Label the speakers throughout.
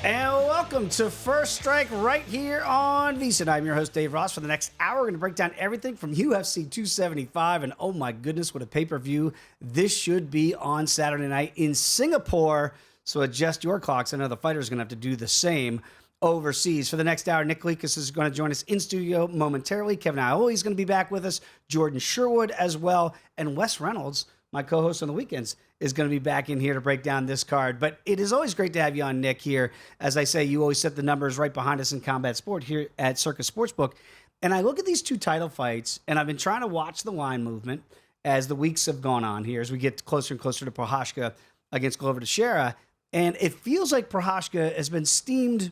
Speaker 1: And welcome to First Strike right here on VSiN. I'm your host, Dave Ross. For the next hour, we're going to break down everything from UFC 275. And oh my goodness, what a pay-per-view this should be on Saturday night in Singapore. So adjust your clocks. I know the fighters are going to have to do the same overseas. For the next hour, Nick Kalikas is going to join us in studio momentarily. Kevin Ioli is going to be back with us. Jordan Sherwood as well. And Wes Reynolds, my co-host on the weekends, is going to be back in here to break down this card. But it is always great to have you on, Nick, here. As I say, you always set the numbers right behind us in combat sport here at Circa Sportsbook. And I look at these two title fights, and I've been trying to watch the line movement as the weeks have gone on here, as we get closer and closer to Prochazka against Glover Teixeira. And it feels like Prochazka has been steamed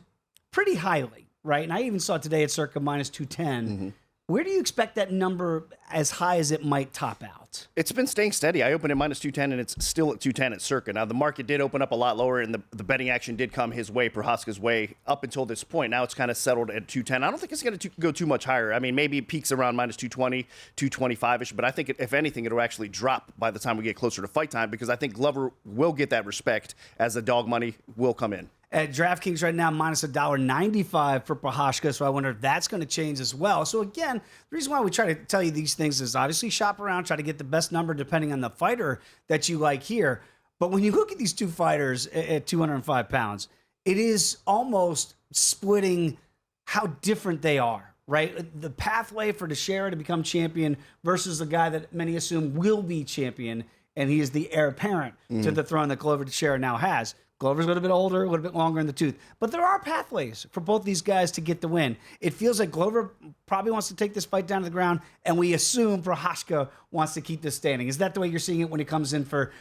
Speaker 1: pretty highly, right? And I even saw it today at Circa minus 210. Mm-hmm. Where do you expect that number as high as it might top out?
Speaker 2: It's been staying steady. I opened at minus 210, and it's still at 210 at Circa. Now, the market did open up a lot lower, and the betting action did come his way, Prochazka's way, up until this point. Now it's kind of settled at 210. I don't think it's going to go too much higher. I mean, maybe it peaks around minus 220, 225-ish, but I think, if anything, it'll actually drop by the time we get closer to fight time, because I think Glover will get that respect as the dog money will come in.
Speaker 1: At DraftKings right now, minus $1.95 for Prochazka, so I wonder if that's going to change as well. So again, the reason why we try to tell you these things is obviously shop around, try to get the best number depending on the fighter that you like here. But when you look at these two fighters at 205 pounds, it is almost splitting how different they are, right? The pathway for Teixeira to become champion versus the guy that many assume will be champion, and he is the heir apparent to the throne that Glover Teixeira now has. Glover's a little bit older, a little bit longer in the tooth. But there are pathways for both these guys to get the win. It feels like Glover probably wants to take this fight down to the ground, and we assume Prochazka wants to keep this standing. Is that the way you're seeing it when it comes in for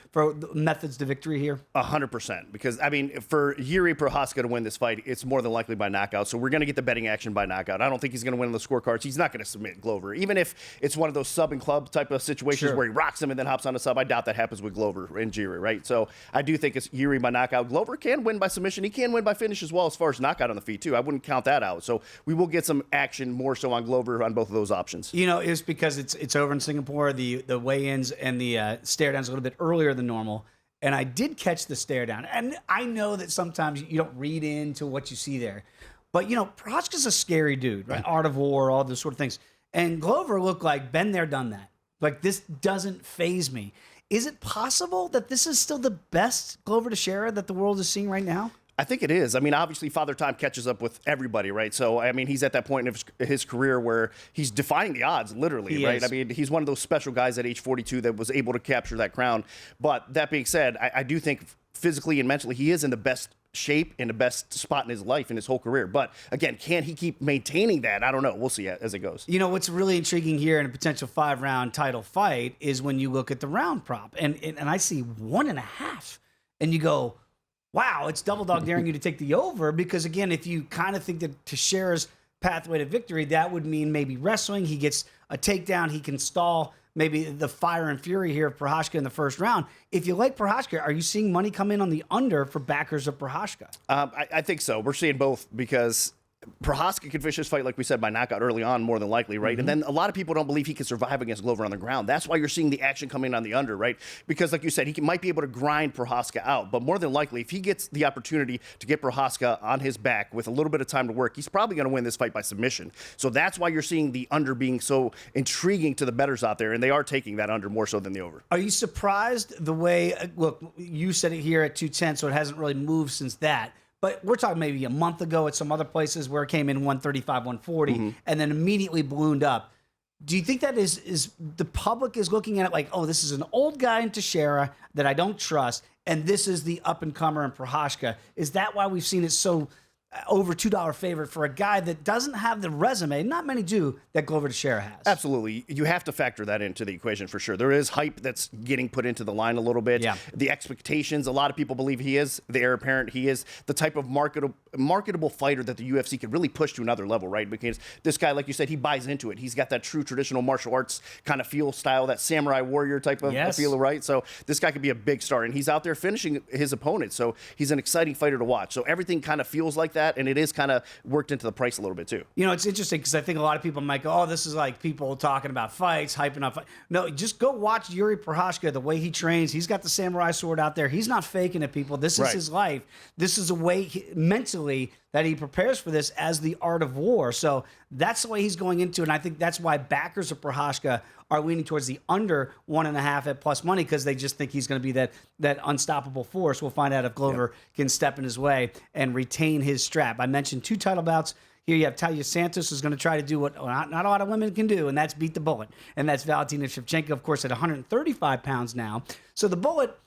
Speaker 1: methods to victory here?
Speaker 2: 100%. Because, I mean, for Jiri Prochazka to win this fight, it's more than likely by knockout. So we're going to get the betting action by knockout. I don't think he's going to win on the scorecards. He's not going to submit Glover. Even if it's one of those sub and club type of situations where he rocks him and then hops on a sub, I doubt that happens with Glover and Jiri, right? So I do think it's Jiri by knockout. Glover can win by submission. He can win by finish as well, as far as knockout on the feet, too. I wouldn't count that out. So we will get some action more so on Glover on both of those options.
Speaker 1: You know, it's because it's over in Singapore. The weigh-ins and the stare downs a little bit earlier than normal. And I did catch the stare down. And I know that sometimes you don't read into what you see there. But, you know, Prochazka's a scary dude, right? Art of War, all those sort of things. And Glover looked like, been there, done that. Like, this doesn't faze me. Is it possible that this is still the best Glover Teixeira that the world is seeing right now?
Speaker 2: I think it is. I mean, obviously, Father Time catches up with everybody, right? So, I mean, he's at that point of his career where he's defying the odds, literally, right? I mean, he's one of those special guys at age 42 that was able to capture that crown. But that being said, I do think physically and mentally, he is in the best shape and the best spot in his life, in his whole career. But again, can he keep maintaining that? I don't know. We'll see as it goes.
Speaker 1: You know, what's really intriguing here in a potential 5-round title fight is when you look at the round prop and I see 1.5 and you go, wow, it's double dog daring you to take the over, because again, if you kind of think that Teixeira's pathway to victory, that would mean maybe wrestling. He gets a takedown. He can stall maybe the fire and fury here of Prochazka in the first round. If you like Prochazka, are you seeing money come in on the under for backers of Prochazka?
Speaker 2: I think so. We're seeing both, because Prochazka could finish this fight, like we said, by knockout early on, more than likely, right? And then a lot of people don't believe he can survive against Glover on the ground. That's why you're seeing the action coming on the under, right? Because, like you said, might be able to grind Prochazka out. But more than likely, if he gets the opportunity to get Prochazka on his back with a little bit of time to work, he's probably going to win this fight by submission. So that's why you're seeing the under being so intriguing to the bettors out there, and they are taking that under more so than the over.
Speaker 1: Are you surprised the way, look, you said it here at 210, so it hasn't really moved since that. But we're talking maybe a month ago at some other places where it came in 135, 140, and then immediately ballooned up. Do you think that is the public is looking at it like, oh, this is an old guy in Teixeira that I don't trust, and this is the up-and-comer in Prochazka? Is that why we've seen it so over $2 favorite for a guy that doesn't have the resume, not many do, that Glover Teixeira has?
Speaker 2: Absolutely. You have to factor that into the equation for sure. There is hype that's getting put into the line a little bit.
Speaker 1: Yeah.
Speaker 2: The expectations, a lot of people believe he is the heir apparent. He is the type of marketable fighter that the UFC could really push to another level, right? Because this guy, like you said, he buys into it. He's got that true traditional martial arts kind of feel style, that samurai warrior type of feel, right? So this guy could be a big star, and he's out there finishing his opponent. So he's an exciting fighter to watch. So everything kind of feels like that, and it is kind of worked into the price a little bit too.
Speaker 1: You know, it's interesting because I think a lot of people might go, oh, this is like people talking about fights, hyping up. No, just go watch Yuri Prochazka, the way he trains. He's got the samurai sword out there. He's not faking it, people. This is his life. This is a way mentally that he prepares for this as the art of war. So that's the way he's going into it. And I think that's why backers of Prochazka are leaning towards the under 1.5 at plus money, because they just think he's going to be that unstoppable force. We'll find out if Glover can step in his way and retain his strap. I mentioned 2 title bouts. Here you have Talia Santos, who's going to try to do what not a lot of women can do, and that's beat the Bullet. And that's Valentina Shevchenko, of course, at 135 pounds now. So the Bullet,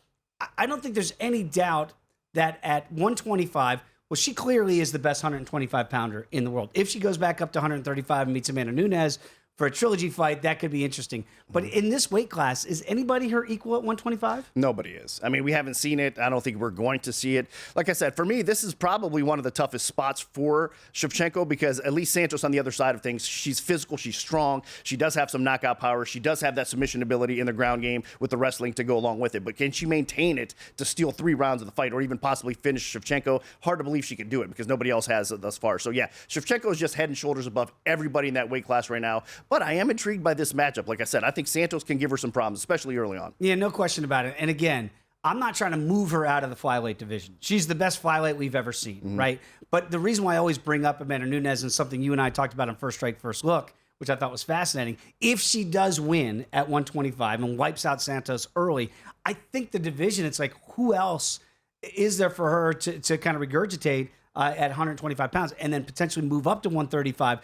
Speaker 1: I don't think there's any doubt that at 125, well, she clearly is the best 125-pounder in the world. If she goes back up to 135 and meets Amanda Nunes for a trilogy fight, that could be interesting. But in this weight class, is anybody her equal at 125?
Speaker 2: Nobody is. I mean, we haven't seen it. I don't think we're going to see it. Like I said, for me, this is probably one of the toughest spots for Shevchenko, because at least Santos on the other side of things, she's physical, she's strong, she does have some knockout power, she does have that submission ability in the ground game with the wrestling to go along with it. But can she maintain it to steal 3 rounds of the fight or even possibly finish Shevchenko? Hard to believe she can do it because nobody else has it thus far. So yeah, Shevchenko is just head and shoulders above everybody in that weight class right now. But I am intrigued by this matchup. Like I said, I think Santos can give her some problems, especially early on.
Speaker 1: Yeah, no question about it. And again, I'm not trying to move her out of the flyweight division. She's the best flyweight we've ever seen, right? But the reason why I always bring up Amanda Nunes and something you and I talked about on First Strike, First Look, which I thought was fascinating, if she does win at 125 and wipes out Santos early, I think the division, it's like, who else is there for her to kind of regurgitate at 125 pounds and then potentially move up to 135?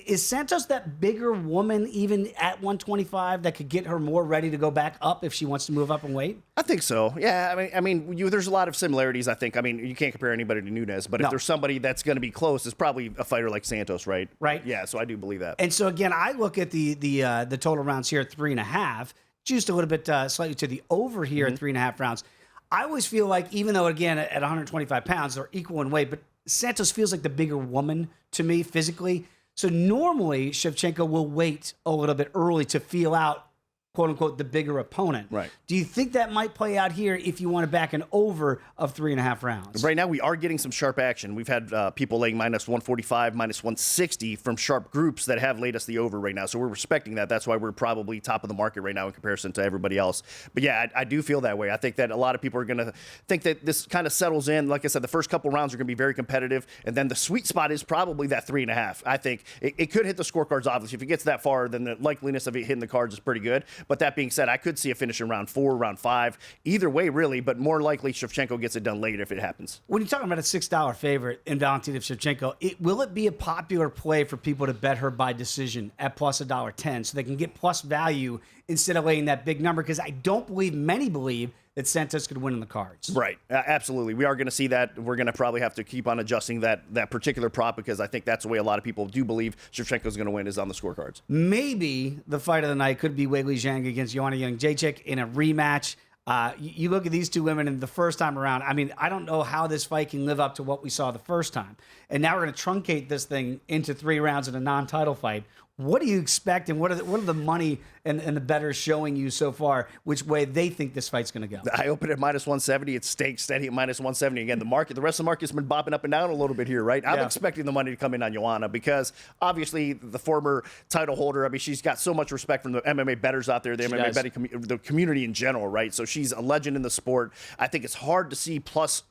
Speaker 1: Is Santos that bigger woman even at 125 that could get her more ready to go back up if she wants to move up in weight?
Speaker 2: I think so. Yeah, I mean, there's a lot of similarities, I think. I mean, you can't compare anybody to Nunes, but if there's somebody that's going to be close, it's probably a fighter like Santos, right?
Speaker 1: Right.
Speaker 2: Yeah, so I do believe that.
Speaker 1: And so, again, I look at the total rounds here at 3.5, just a little bit slightly to the over here at 3.5 rounds. I always feel like, even though, again, at 125 pounds, they're equal in weight, but Santos feels like the bigger woman to me physically. So normally, Shevchenko will wait a little bit early to feel out, quote unquote, the bigger opponent.
Speaker 2: Right.
Speaker 1: Do you think that might play out here if you want to back an over of 3.5 rounds?
Speaker 2: Right now, we are getting some sharp action. We've had people laying minus 145, minus 160 from sharp groups that have laid us the over right now. So we're respecting that. That's why we're probably top of the market right now in comparison to everybody else. But yeah, I do feel that way. I think that a lot of people are going to think that this kind of settles in. Like I said, the first couple rounds are going to be very competitive. And then the sweet spot is probably that 3.5. I think it could hit the scorecards, obviously. If it gets that far, then the likeliness of it hitting the cards is pretty good. But that being said, I could see a finish in round 4, round 5. Either way, really, but more likely Shevchenko gets it done late if it happens.
Speaker 1: When you're talking about a $6 favorite in Valentina Shevchenko, will it be a popular play for people to bet her by decision at plus $1.10 so they can get plus value instead of laying that big number? Because I don't believe, many believe, that Santos could win in the cards.
Speaker 2: Right. Absolutely. We are going to see that. We're going to probably have to keep on adjusting that particular prop, because I think that's the way a lot of people do believe Shevchenko is going to win, is on the scorecards.
Speaker 1: Maybe the fight of the night could be Weili Zhang against Joanna Jędrzejczyk in a rematch. You look at these two women in the first time around. I mean, I don't know how this fight can live up to what we saw the first time. And now we're going to truncate this thing into 3 rounds in a non-title fight. What do you expect, and what are the money and the bettors showing you so far, which way they think this fight's going to go?
Speaker 2: I open at minus 170. It stays steady at minus 170. Again, the rest of the market's been bopping up and down a little bit here, right? I'm expecting the money to come in on Joanna, because obviously the former title holder, I mean, she's got so much respect from the MMA bettors out there, the MMA betting the community in general, right? So she's a legend in the sport. I think it's hard to see plus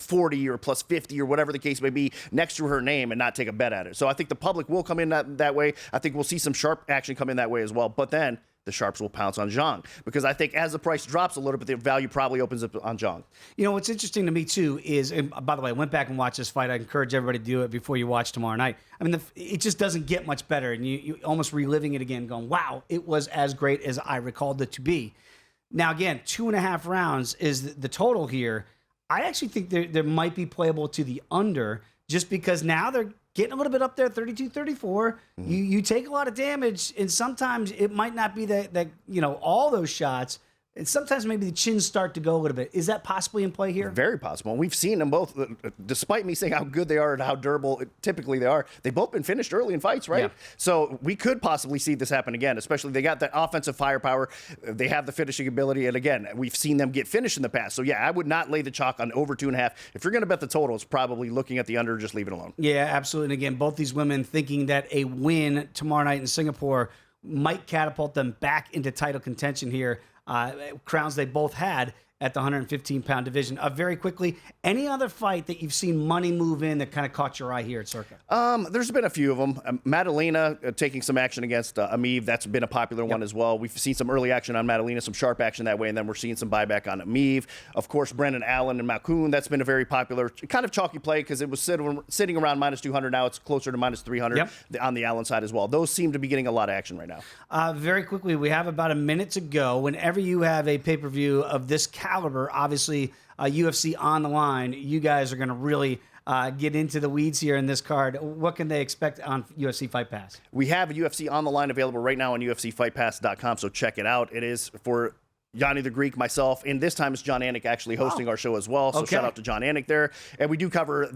Speaker 2: 40 or plus 50 or whatever the case may be next to her name and not take a bet at it. So I think the public will come in that way. I think we'll see some sharp action come in that way as well. But then the sharps will pounce on Zhang, because I think as the price drops a little bit, the value probably opens up on Zhang.
Speaker 1: You know, what's interesting to me too is, and by the way, I went back and watched this fight. I encourage everybody to do it before you watch tomorrow night. I mean, it just doesn't get much better, and you almost reliving it again, going, wow, it was as great as I recalled it to be. Now, again, 2.5 rounds is the total here. I actually think there might be playable to the under, just because now they're getting a little bit up there, 32, 34. You take a lot of damage, and sometimes it might not be that all those shots, And sometimes maybe the chins start to go a little bit. Is that possibly in play here?
Speaker 2: Very possible. And we've seen them both, despite me saying how good they are and how durable typically they are, they've both been finished early in fights, right?
Speaker 1: Yeah.
Speaker 2: So we could possibly see this happen again, especially they got that offensive firepower. They have the finishing ability. And again, we've seen them get finished in the past. So yeah, I would not lay the chalk on over 2.5. If you're going to bet the total, it's probably looking at the under, just leave it alone.
Speaker 1: Yeah, absolutely. And again, both these women thinking that a win tomorrow night in Singapore might catapult them back into title contention here. Crowns they both had at the 115-pound division. Very quickly, any other fight that you've seen money move in that kind of caught your eye here at Circa?
Speaker 2: There's been a few of them. Madalena taking some action against Amiv. That's been a popular one as well. We've seen some early action on Madalena, some sharp action that way, and then we're seeing some buyback on Amiv. Of course, Brendan Allen and Malkoun. That's been a very popular, kind of chalky play because it was sitting around minus 200. Now it's closer to minus 300 on the Allen side as well. Those seem to be getting a lot of action right now.
Speaker 1: Very quickly, we have about a minute to go. Whenever you have a pay-per-view of this caliber, obviously UFC on the line, you guys are going to really get into the weeds here in this card. What can they expect on UFC Fight Pass?
Speaker 2: We have a UFC on the line available right now on UFCFightPass.com, so check it out. It is for Yanni the Greek, myself, and this time it's John Anik actually hosting our show as well. So shout out to John Anik there. And we do cover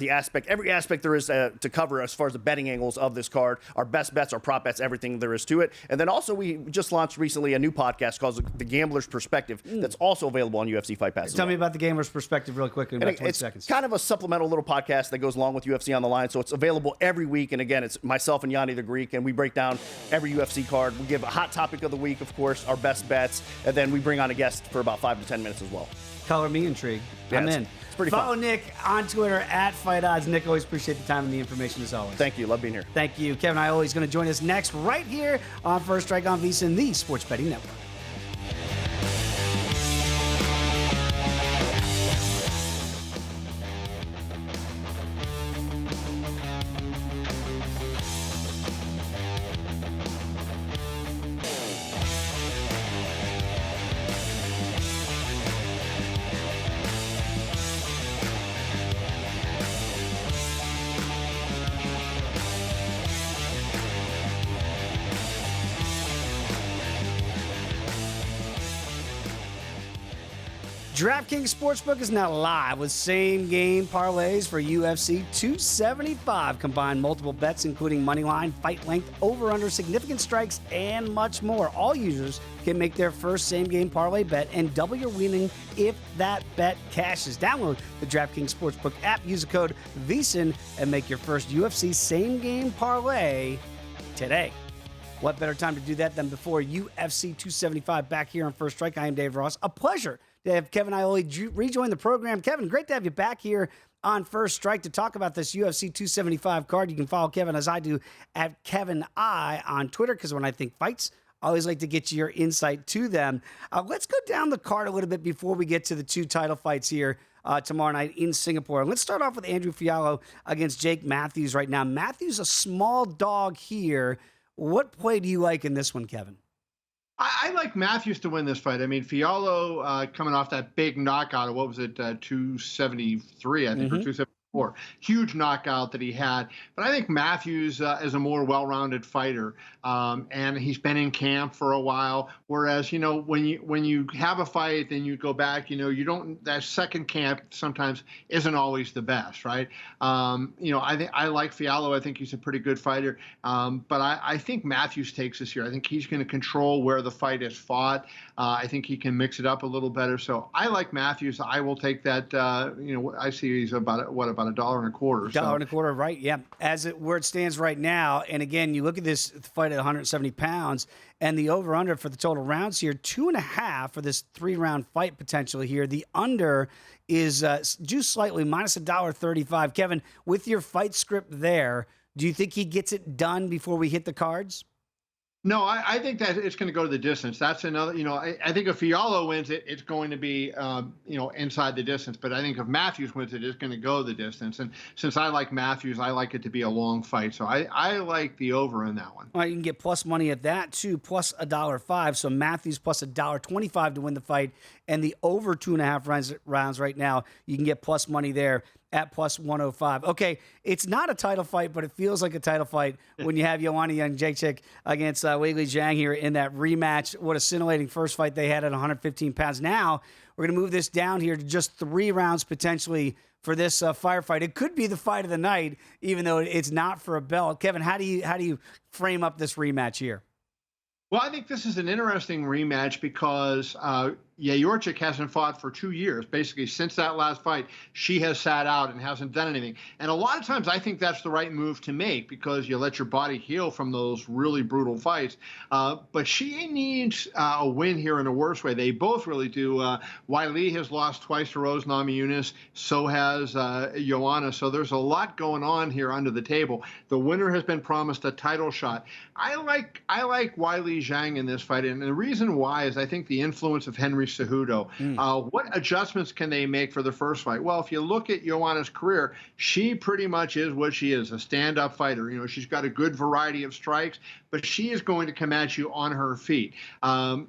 Speaker 2: every aspect there is to cover as far as the betting angles of this card, our best bets, our prop bets, everything there is to it. And then also we just launched recently a new podcast called The Gambler's Perspective that's also available on UFC Fight Pass.
Speaker 1: Tell me about The Gambler's Perspective real quick in about 20 seconds.
Speaker 2: It's kind of a supplemental little podcast that goes along with UFC on the line. So it's available every week. And again, it's myself and Yanni the Greek, and we break down every UFC card. We give a hot topic of the week, of course, our best bets, and then we bring on a guest for about 5 to 10 minutes as well.
Speaker 1: Color me intrigued.
Speaker 2: Yeah,
Speaker 1: I'm in.
Speaker 2: It's pretty
Speaker 1: Follow
Speaker 2: fun.
Speaker 1: Nick on Twitter at Fight Odds. Nick, always appreciate the time and the information as always.
Speaker 2: Thank you. Love being here.
Speaker 1: Thank you. Kevin Ioli is going to join us next right here on First Strike on VSiN, the Sports Betting Network. DraftKings Sportsbook is now live with same-game parlays for UFC 275. Combine multiple bets, including money line, fight length, over-under, significant strikes, and much more. All users can make their first same-game parlay bet and double your winning if that bet cashes. Download the DraftKings Sportsbook app, use the code VSiN, and make your first UFC same-game parlay today. What better time to do that than before UFC 275 back here on First Strike? I am Dave Ross. A pleasure to have Kevin Ioli rejoin the program. Kevin, great to have you back here on First Strike to talk about this UFC 275 card. You can follow Kevin as I do at Kevin I on Twitter, because when I think fights, I always like to get your insight to them. Let's go down the card a little bit before we get to the two title fights here tomorrow night in Singapore. Let's start off with Andrew Fiallo against Jake Matthews right now. Matthews, a small dog here. What play do you like in this one, Kevin?
Speaker 3: I like Matthews to win this fight. I mean, Fiallo coming off that big knockout of, what was it, 273, I think, or 274. Huge knockout that he had. But I think Matthews is a more well-rounded fighter, and he's been in camp for a while. Whereas, you know, when you have a fight, then you go back, you know, you don't, that second camp sometimes isn't always the best, right? You know, I like Fiallo. I think he's a pretty good fighter. But I think Matthews takes this here. I think he's going to control where the fight is fought. I think he can mix it up a little better. So I like Matthews. I will take that. You know, I see he's about about $1.25.
Speaker 1: $1.25, right? Yeah. Where it stands right now, and again, you look at this fight at 170 pounds, and the over/under for the total rounds here, 2.5 for this 3-round fight potentially here. The under is juiced slightly, minus $1.35. Kevin, with your fight script there, do you think he gets it done before we hit the cards?
Speaker 3: No, I think that it's going to go to the distance. That's another, you know, I think if Fiallo wins it, it's going to be, you know, inside the distance. But I think if Matthews wins it, it's going to go the distance. And since I like Matthews, I like it to be a long fight. So I like the over in that one.
Speaker 1: All right, you can get plus money at that too, plus $1.05. So Matthews plus $1.25 to win the fight. And the over 2.5 rounds right now, you can get plus money there at plus 105. Okay, it's not a title fight, but it feels like a title fight when you have Joanna Jędrzejczyk against Weili Zhang here in that rematch. What a scintillating first fight they had at 115 pounds. Now we're going to move this down here to just 3 rounds potentially for this firefight. It could be the fight of the night, even though it's not for a belt. Kevin, how do you frame up this rematch here?
Speaker 3: Well, I think this is an interesting rematch because Jędrzejczyk hasn't fought for 2 years. Basically, since that last fight, she has sat out and hasn't done anything. And a lot of times I think that's the right move to make because you let your body heal from those really brutal fights. But she needs a win here in a worse way. They both really do. Weili has lost twice to Rose Namajunas. So has Joanna. So there's a lot going on here under the table. The winner has been promised a title shot. I like Weili Zhang in this fight. And the reason why is I think the influence of Henry Cejudo. What adjustments can they make for the first fight? Well, if you look at Joanna's career, she pretty much is what she is, a stand-up fighter. You know, she's got a good variety of strikes, but she is going to come at you on her feet. Weili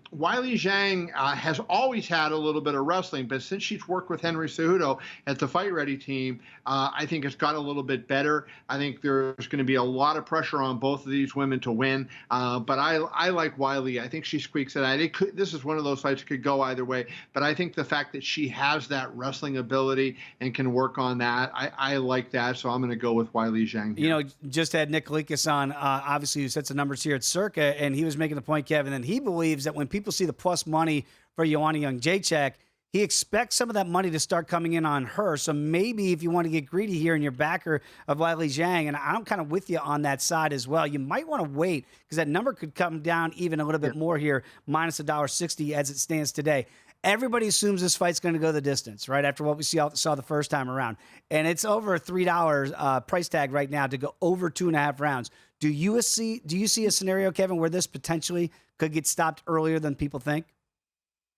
Speaker 3: Zhang has always had a little bit of wrestling, but since she's worked with Henry Cejudo at the Fight Ready team, I think it's got a little bit better. I think there's going to be a lot of pressure on both of these women to win, but I like Weili. I think she squeaks it out. This is one of those fights that could go either way, but I think the fact that she has that wrestling ability and can work on that, I like that, so I'm going to go with Weili Zhang here.
Speaker 1: You know, just had Nick Kalikas on, obviously, who sets the numbers here at Circa, and he was making the point, Kevin, and he believes that when people see the plus money for Joanna Jędrzejczyk, he expects some of that money to start coming in on her. So maybe if you want to get greedy here and you're backer of Weili Zhang, and I'm kind of with you on that side as well, you might want to wait because that number could come down even a little bit more here, minus $1.60 as it stands today. Everybody assumes this fight's going to go the distance, right, after what we saw the first time around. And it's over a $3 price tag right now to go over 2.5 rounds. Do you see a scenario, Kevin, where this potentially could get stopped earlier than people think?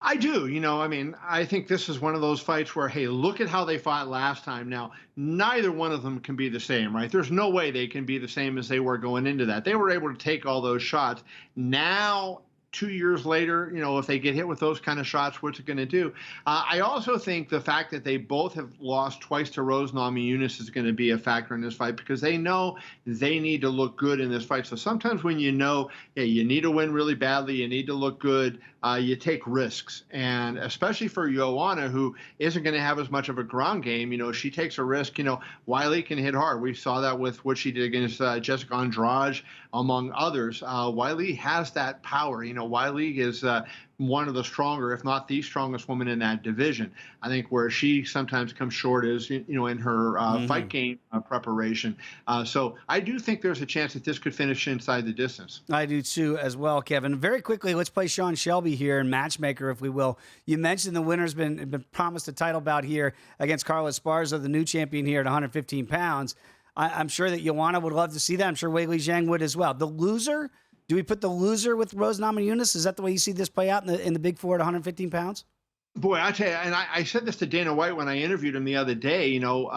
Speaker 3: I do. You know, I mean, I think this is one of those fights where, hey, look at how they fought last time. Now, neither one of them can be the same, right? There's no way they can be the same as they were going into that. They were able to take all those shots. Now, 2 years later, you know, if they get hit with those kind of shots, what's it going to do? I also think the fact that they both have lost twice to Rose Namajunas is going to be a factor in this fight because they know they need to look good in this fight. So sometimes when you know, yeah, you need to win really badly, you need to look good, you take risks. And especially for Joanna, who isn't going to have as much of a ground game, you know, she takes a risk. You know, Weili can hit hard. We saw that with what she did against Jessica Andrade, among others. Weili has that power. You know, Weili is one of the stronger, if not the strongest woman in that division. I think where she sometimes comes short is, you know, in her fight game preparation. So I do think there's a chance that this could finish inside the distance.
Speaker 1: I do too as well, Kevin. Very quickly, let's play Sean Shelby here and matchmaker, if we will. You mentioned the winner's been promised a title bout here against Carla Esparza, the new champion here at 115 pounds. I'm sure that Joanna would love to see that. I'm sure Weili Zhang would as well. The loser, do we put the loser with Rose Namajunas? Is that the way you see this play out in the big four at 115 pounds?
Speaker 3: Boy, I tell you, and I said this to Dana White when I interviewed him the other day, you know,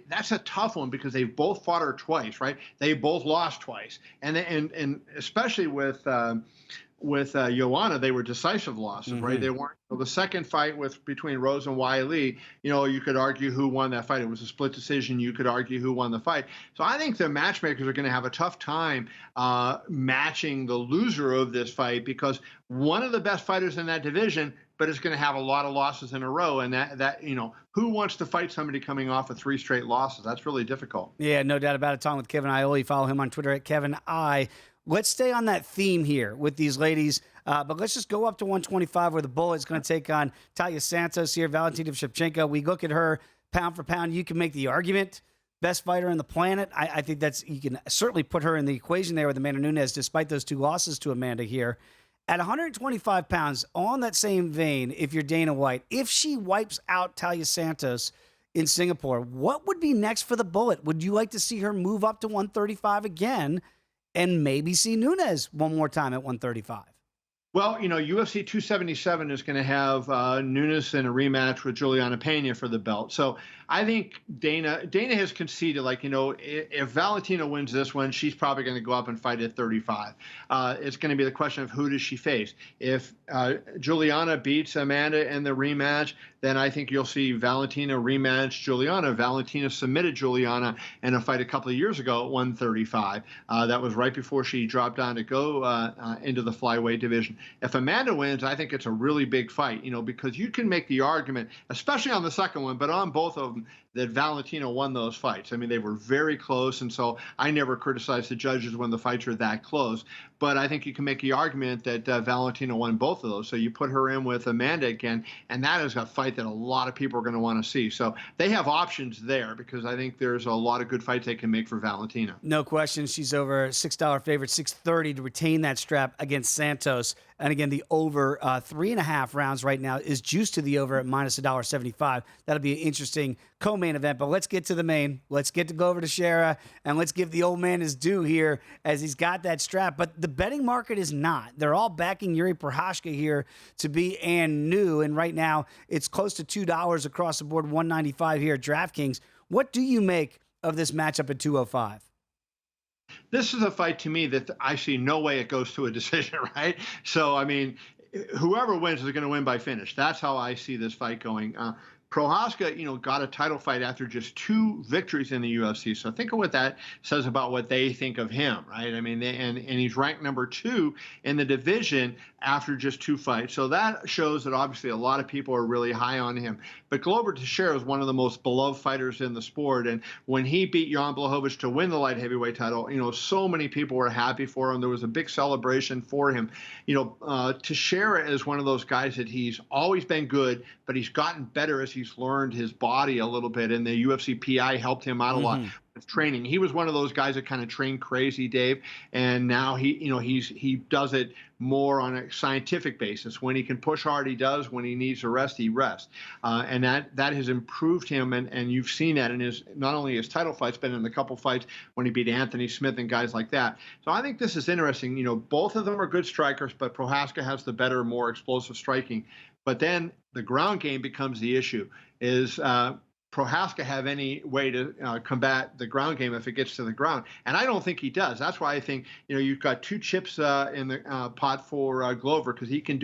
Speaker 3: that's a tough one because they've both fought her twice, right? They both lost twice. And especially with Joanna, they were decisive losses, right? They weren't. So the second fight between Rose and Weili, you know, you could argue who won that fight. It was a split decision. You could argue who won the fight. So I think the matchmakers are going to have a tough time matching the loser of this fight because one of the best fighters in that division, but it's going to have a lot of losses in a row. And that you know, who wants to fight somebody coming off of 3 straight losses? That's really difficult.
Speaker 1: Yeah, no doubt about it. Talking with Kevin Ioli. Follow him on Twitter at Kevin I. Let's stay on that theme here with these ladies, but let's just go up to 125 where the Bullet's going to take on Taila Santos here, Valentina Shevchenko. We look at her pound for pound. You can make the argument, best fighter on the planet. I think you can certainly put her in the equation there with Amanda Nunes, despite those 2 losses to Amanda here. At 125 pounds, on that same vein, if you're Dana White, if she wipes out Taila Santos in Singapore, what would be next for the Bullet? Would you like to see her move up to 135 again and maybe see Nunes one more time at 135?
Speaker 3: Well, you know, UFC 277 is going to have Nunes in a rematch with Juliana Pena for the belt. So I think Dana has conceded, like, if Valentina wins this one, she's probably going to go up and fight at 35. It's going to be the question of who does she face. If Juliana beats Amanda in the rematch, then I think you'll see Valentina rematch Juliana. Valentina submitted Juliana in a fight a couple of years ago at 135. That was right before she dropped down to go into the flyweight division. If Amanda wins, I think it's a really big fight, because you can make the argument, especially on the second one, but on both of them, that Valentina won those fights. I mean, they were very close, and so I never criticize the judges when the fights are that close. But I think you can make the argument that Valentina won both of those. So you put her in with Amanda again, and that is a fight that a lot of people are going to want to see. So they have options there, because I think there's a lot of good fights they can make for Valentina.
Speaker 1: No question. She's over $6 favorite, 630 to retain that strap against Santos. And again, the over 3.5 rounds right now is juiced to the over at minus $1.75. That'll be an interesting co-main event. But let's get to the main. Let's get to go over to Teixeira, and let's give the old man his due here as he's got that strap. But the betting market is not. They're all backing Yuri Prochazka here to be and new. And right now, it's close to $2 across the board, $1.95 here at DraftKings. What do you make of this matchup at 205?
Speaker 3: This is a fight to me that I see no way it goes to a decision, right? So, I mean, whoever wins is going to win by finish. That's how I see this fight going. Prochazka, got a title fight after just 2 victories in the UFC. So think of what that says about what they think of him, right? I mean, and he's ranked number 2 in the division after just 2 fights. So that shows that obviously a lot of people are really high on him. But Glover Teixeira is one of the most beloved fighters in the sport. And when he beat Jan Blachowicz to win the light heavyweight title, so many people were happy for him. There was a big celebration for him. Teixeira is one of those guys that he's always been good, but he's gotten better as he's learned his body a little bit, and the UFC PI helped him out a lot with training. He was one of those guys that kind of trained crazy, Dave, and now he does it more on a scientific basis. When he can push hard, he does. When he needs to rest, he rests, and that has improved him. And you've seen that in his not only his title fights, but in the couple fights when he beat Anthony Smith and guys like that. So I think this is interesting. Both of them are good strikers, but Prochazka has the better, more explosive striking. But then the ground game becomes the issue. Is Prochazka have any way to combat the ground game if it gets to the ground? And I don't think he does. That's why I think you've got 2 chips in the pot for Glover, because he can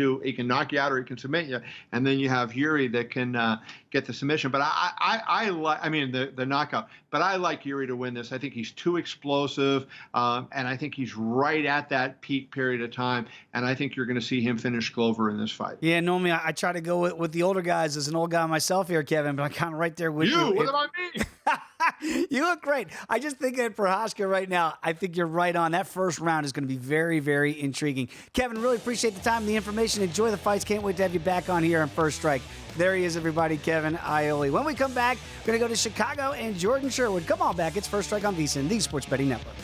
Speaker 3: knock you out or he can submit you, and then you have Yuri that can get the submission. But I mean the knockout. But I like Yuri to win this. I think he's too explosive, and I think he's right at that peak period of time. And I think you're going to see him finish Glover in this fight.
Speaker 1: Yeah, normally I try to go with the older guys as an old guy myself here, Kevin, but I'm kind of right there with you.
Speaker 3: What about me?
Speaker 1: You look great. I just think at Prochazka right now, I think you're right on. That first round is going to be very, very intriguing. Kevin, really appreciate the time and the information. Enjoy the fights. Can't wait to have you back on here on First Strike. There he is, everybody, Kevin Ioli. When we come back, we're going to go to Chicago and Jordan Sherwood. Come on back. It's First Strike on VSiN, the Sports Betting Network.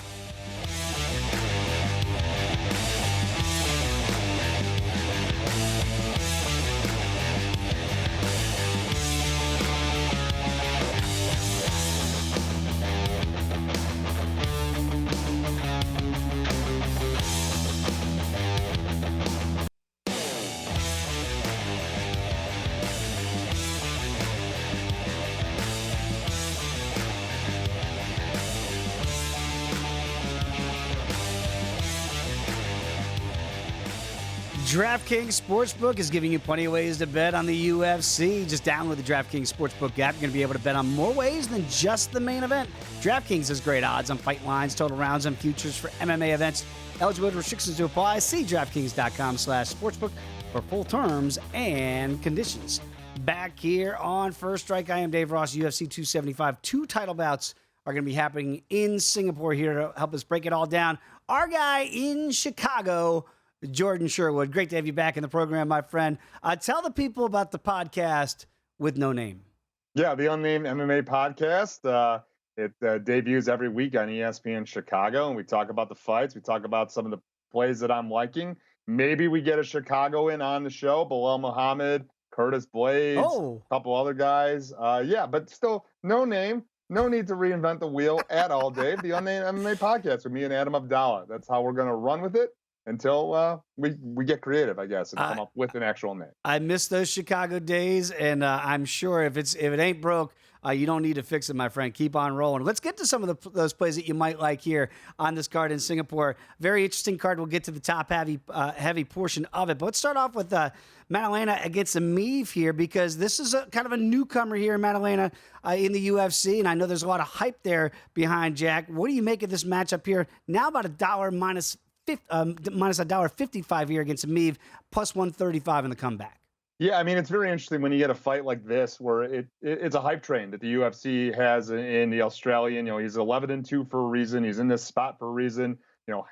Speaker 1: DraftKings Sportsbook is giving you plenty of ways to bet on the UFC. Just download the DraftKings Sportsbook app. You're going to be able to bet on more ways than just the main event. DraftKings has great odds on fight lines, total rounds, and futures for MMA events. Eligibility restrictions to apply. See DraftKings.com/sportsbook for full terms and conditions. Back here on First Strike, I am Dave Ross, UFC 275. 2 title bouts are going to be happening in Singapore here to help us break it all down. Our guy in Chicago, Jordan Sherwood. Great to have you back in the program, my friend. Tell the people about the podcast with no name.
Speaker 4: Yeah, the Unnamed MMA podcast. It debuts every week on ESPN Chicago, and we talk about the fights. We talk about some of the plays that I'm liking. Maybe we get a Chicagoan on the show, Bilal Muhammad, Curtis Blades, a couple other guys. But still no name. No need to reinvent the wheel at all, Dave. The Unnamed MMA podcast with me and Adam Abdallah. That's how we're going to run with it until we get creative, I guess, and come up with an actual name.
Speaker 1: I miss those Chicago days, and I'm sure if it ain't broke, you don't need to fix it, my friend. Keep on rolling. Let's get to some of those plays that you might like here on this card in Singapore. Very interesting card. We'll get to the top heavy portion of it. But let's start off with Maddalena against Amiv here, because this is kind of a newcomer here in Maddalena in the UFC, and I know there's a lot of hype there behind Jack. What do you make of this matchup here? Now about $1 minus $1.55 here against Amiv, plus 135 in the comeback.
Speaker 4: Yeah, I mean, it's very interesting when you get a fight like this where it's a hype train that the UFC has in the Australian. He's 11-2 for a reason. He's in this spot for a reason.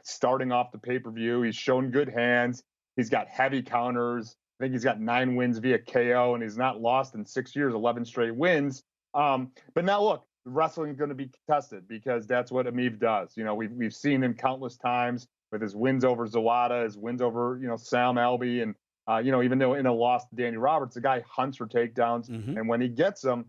Speaker 4: Starting off the pay-per-view, he's shown good hands. He's got heavy counters. I think he's got 9 wins via KO, and he's not lost in 6 years, 11 straight wins. But now look, wrestling is going to be contested because that's what Amiv does. We've seen him countless times with his wins over Zawada, his wins over, Sam Alvey, and even though in a loss to Danny Roberts, the guy hunts for takedowns, and when he gets them,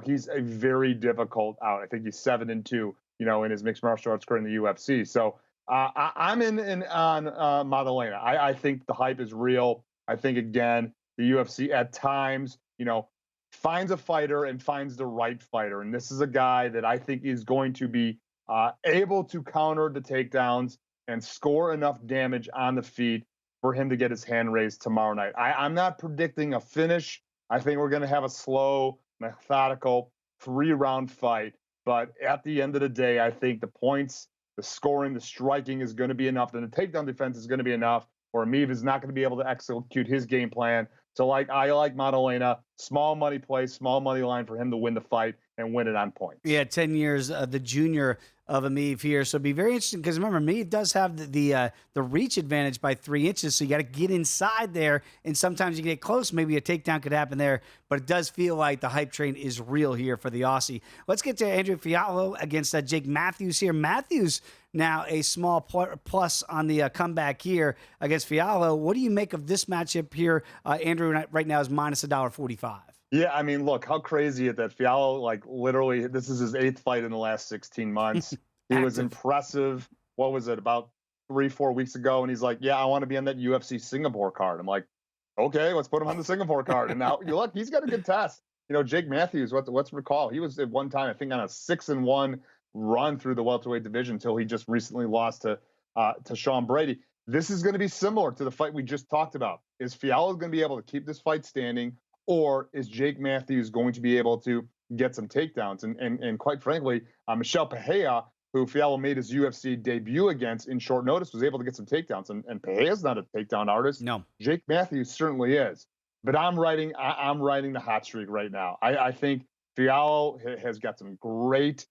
Speaker 4: he's a very difficult out. I think he's 7-2, in his mixed martial arts career in the UFC. So I'm in on Maddalena. I think the hype is real. I think again, the UFC at times, finds a fighter and finds the right fighter, and this is a guy that I think is going to be able to counter the takedowns and score enough damage on the feet for him to get his hand raised tomorrow night. I'm not predicting a finish. I think we're going to have a slow, methodical 3-round fight. But at the end of the day, I think the points, the scoring, the striking is going to be enough. And the takedown defense is going to be enough, or Amiv is not going to be able to execute his game plan. So I like Maddalena, small money play, small money line for him to win the fight and win it on points.
Speaker 1: Yeah, 10 years, the junior of Amiv here. So it'd be very interesting because remember, Amiv does have the reach advantage by 3 inches. So you got to get inside there. And sometimes you get close. Maybe a takedown could happen there. But it does feel like the hype train is real here for the Aussie. Let's get to Andrew Fiallo against Jake Matthews here. Matthews now a small plus on the comeback here against Fiallo. What do you make of this matchup here? Andrew right now is minus $1.45.
Speaker 4: Yeah, I mean, look, how crazy is that? Fiallo, literally, this is his 8th fight in the last 16 months. He was impressive. What was it, about 3-4 weeks ago? And he's like, yeah, I want to be on that UFC Singapore card. I'm like, okay, let's put him on the Singapore card. And now, look, he's got a good test. Jake Matthews, let's recall, he was at one time, I think, on a 6-1 run through the welterweight division until he just recently lost to Sean Brady. This is going to be similar to the fight we just talked about. Is Fiallo going to be able to keep this fight standing, or is Jake Matthews going to be able to get some takedowns? And quite frankly, Michel Pereira, who Fiallo made his UFC debut against in short notice, was able to get some takedowns. And Pereira's not a takedown artist.
Speaker 1: No.
Speaker 4: Jake Matthews certainly is. But I'm riding the hot streak right now. I think Fiallo has got some great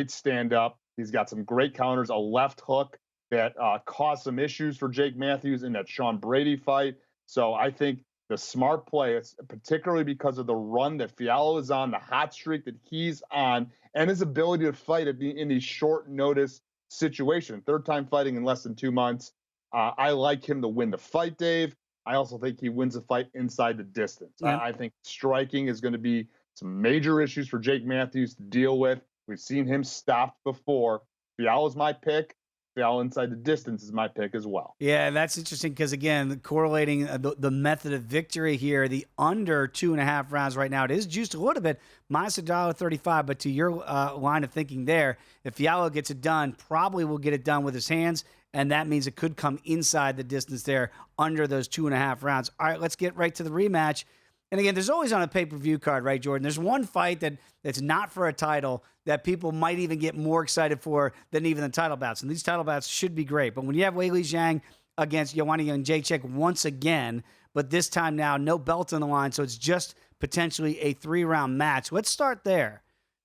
Speaker 4: stand-up. He's got some great counters, a left hook that caused some issues for Jake Matthews in that Sean Brady fight. So I think the smart play, it's particularly because of the run that Fiallo is on, the hot streak that he's on, and his ability to fight in these short notice situations. 3rd time fighting in less than 2 months. I like him to win the fight, Dave. I also think he wins the fight inside the distance.
Speaker 1: Yeah.
Speaker 4: I think striking is going to be some major issues for Jake Matthews to deal with. We've seen him stopped before. Fiallo's my pick. Fiallo inside the distance is my pick as well.
Speaker 1: Yeah, that's interesting because, again, correlating the method of victory here, the under 2.5 rounds right now, it is juiced a little bit, minus $1.35. But to your line of thinking there, if Fiallo gets it done, probably will get it done with his hands, and that means it could come inside the distance there under those 2.5 rounds. All right, let's get right to the rematch. And again, there's always on a pay-per-view card, right, Jordan? There's one fight that's not for a title that people might even get more excited for than even the title bouts. And these title bouts should be great. But when you have Weili Zhang against Joanna Jędrzejczyk once again, but this time now no belt on the line, so it's just potentially a 3-round match. Let's start there.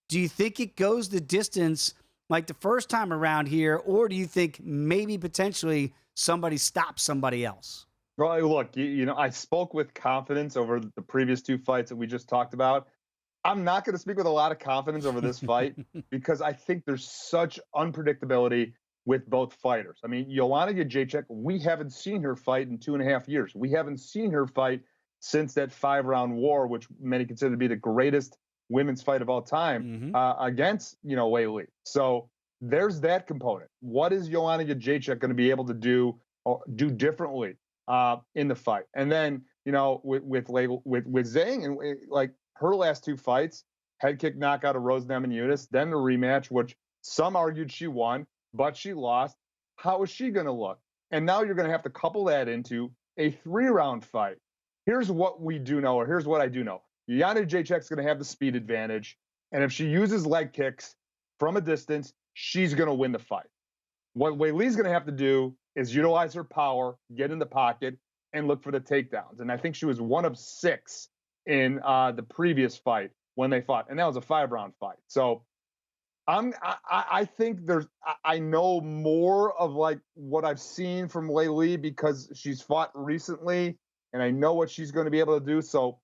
Speaker 1: Do you think it goes the distance like the first time around here, or do you think maybe potentially somebody stops somebody else?
Speaker 4: Well, look, I spoke with confidence over the previous 2 fights that we just talked about. I'm not going to speak with a lot of confidence over this fight because I think there's such unpredictability with both fighters. I mean, Joanna Jędrzejczyk, we haven't seen her fight in 2.5 years. We haven't seen her fight since that 5-round war, which many consider to be the greatest women's fight of all time, against, Weili. So there's that component. What is Joanna Jędrzejczyk going to be able to do differently in the fight? And then, with Zhang and like her last 2 fights, head kick knockout of Rose Namajunas, then the rematch, which some argued she won, but she lost. How is she going to look? And now you're going to have to couple that into a 3-round fight. Here's what we do know, or here's what I do know. Yana Jacek's going to have the speed advantage, and if she uses leg kicks from a distance, she's going to win the fight. What Wei Li's going to have to do is utilize her power, get in the pocket, and look for the takedowns. And I think she was 1 of 6 in the previous fight when they fought, and that was a 5-round fight. So I think I know more of like what I've seen from Wei Li because she's fought recently, and I know what she's going to be able to do. So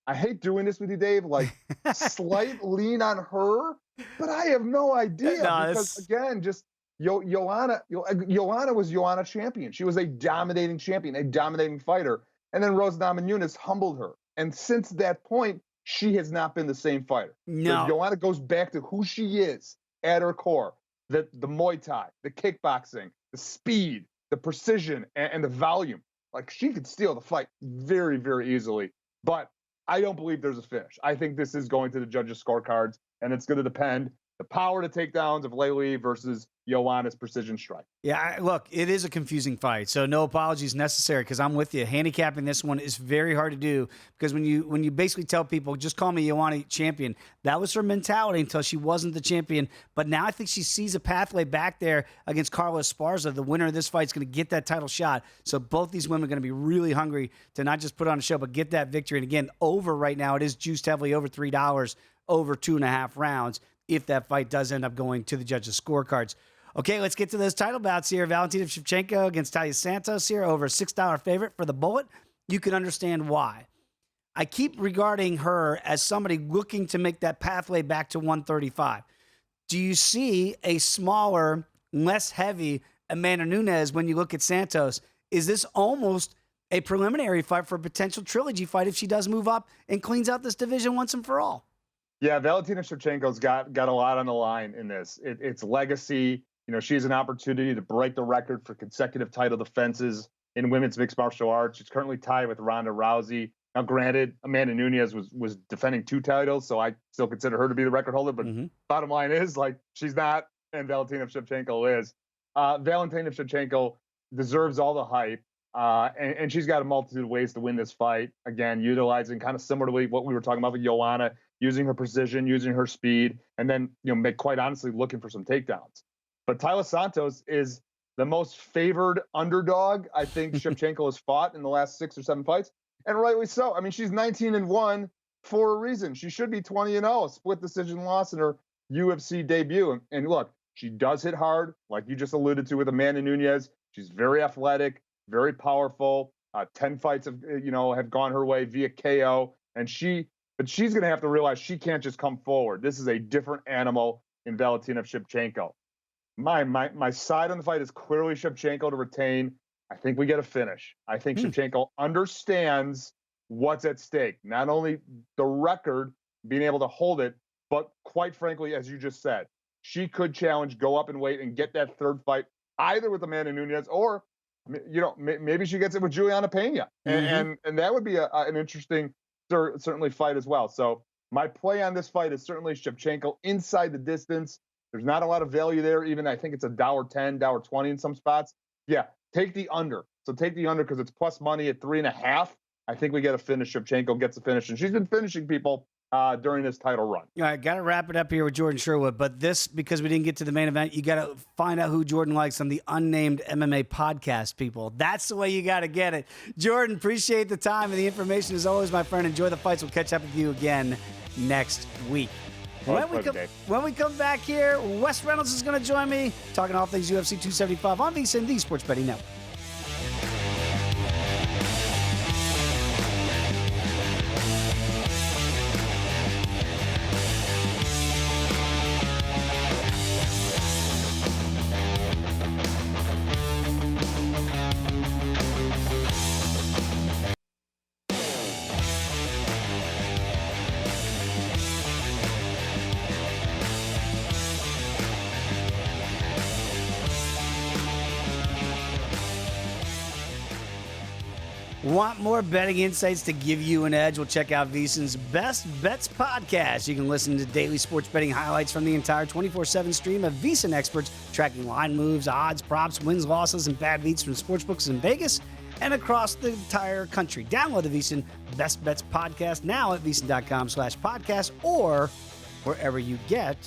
Speaker 4: I hate doing this with you, Dave. Like slight lean on her, but I have no idea because again, just Joanna was Joanna champion. She was a dominating champion, a dominating fighter, and then Rose Namajunas humbled her. And since that point, she has not been the same fighter.
Speaker 1: No.
Speaker 4: So Joanna goes back to who she is at her core, the Muay Thai, the kickboxing, the speed, the precision, and the volume. Like she could steal the fight very, very easily. But I don't believe there's a finish. I think this is going to the judges' scorecards, and it's going to depend the power to takedowns of Wei Li versus Joanna's precision strike.
Speaker 1: Yeah, look, it is a confusing fight, so no apologies necessary because I'm with you. Handicapping this one is very hard to do because when you basically tell people, just call me Joanna champion, that was her mentality until she wasn't the champion. But now I think she sees a pathway back there against Carla Esparza. The winner of this fight is going to get that title shot. So both these women are going to be really hungry to not just put on a show, but get that victory. And again, over right now, it is juiced heavily over $3, over 2.5 rounds if that fight does end up going to the judges' scorecards. Okay, let's get to those title bouts here. Valentina Shevchenko against Taila Santos here, over a $6 favorite for the bullet. You can understand why. I keep regarding her as somebody looking to make that pathway back to 135. Do you see a smaller, less heavy Amanda Nunes when you look at Santos? Is this almost a preliminary fight for a potential trilogy fight if she does move up and cleans out this division once and for all?
Speaker 4: Yeah, Valentina Shevchenko's got a lot on the line in this. It's legacy. You know, she has an opportunity to break the record for consecutive title defenses in women's mixed martial arts. She's currently tied with Ronda Rousey. Now, granted, Amanda Nunes was defending 2 titles, so I still consider her to be the record holder. But bottom line is, like, she's not, and Valentina Shevchenko is. Valentina Shevchenko deserves all the hype, and she's got a multitude of ways to win this fight. Again, utilizing kind of similar to what we were talking about with Joanna, using her precision, using her speed, and then, quite honestly, looking for some takedowns. But Taila Santos is the most favored underdog I think Shevchenko has fought in the last 6 or 7 fights, and rightly so. I mean, she's 19-1 for a reason. She should be 20-0, a split decision loss in her UFC debut. And look, she does hit hard, like you just alluded to with Amanda Nunes. She's very athletic, very powerful. 10 fights have gone her way via KO, but she's going to have to realize she can't just come forward. This is a different animal in Valentina Shevchenko. My side on the fight is clearly Shevchenko to retain. I think we get a finish. I think Shevchenko understands what's at stake. Not only the record, being able to hold it, but quite frankly, as you just said, she could challenge, go up in weight, and get that 3rd fight either with Amanda Nunes or, maybe she gets it with Juliana Pena. And that would be an interesting, certainly, fight as well. So my play on this fight is certainly Shevchenko inside the distance. There's not a lot of value there. Even I think it's $1.10, $1.20 in some spots. Yeah, take the under. So take the under because it's plus money at 3.5. I think we get a finish. Shevchenko gets a finish, and she's been finishing people during this title run.
Speaker 1: All right, got to wrap it up here with Jordan Sherwood. But this, because we didn't get to the main event, you got to find out who Jordan likes on the Unnamed MMA podcast, people. That's the way you got to get it. Jordan, appreciate the time and the information as always, my friend. Enjoy the fights. We'll catch up with you again next week. When we come back here, Wes Reynolds is going to join me, talking all things UFC 275 on VSiN, the Sports Betting Network. Want more betting insights to give you an edge? Well, check out VSiN's Best Bets podcast. You can listen to daily sports betting highlights from the entire 24/7 stream of VSiN experts tracking line moves, odds, props, wins, losses, and bad beats from sportsbooks in Vegas and across the entire country. Download the VSiN Best Bets podcast now at VSiN.com/podcast or wherever you get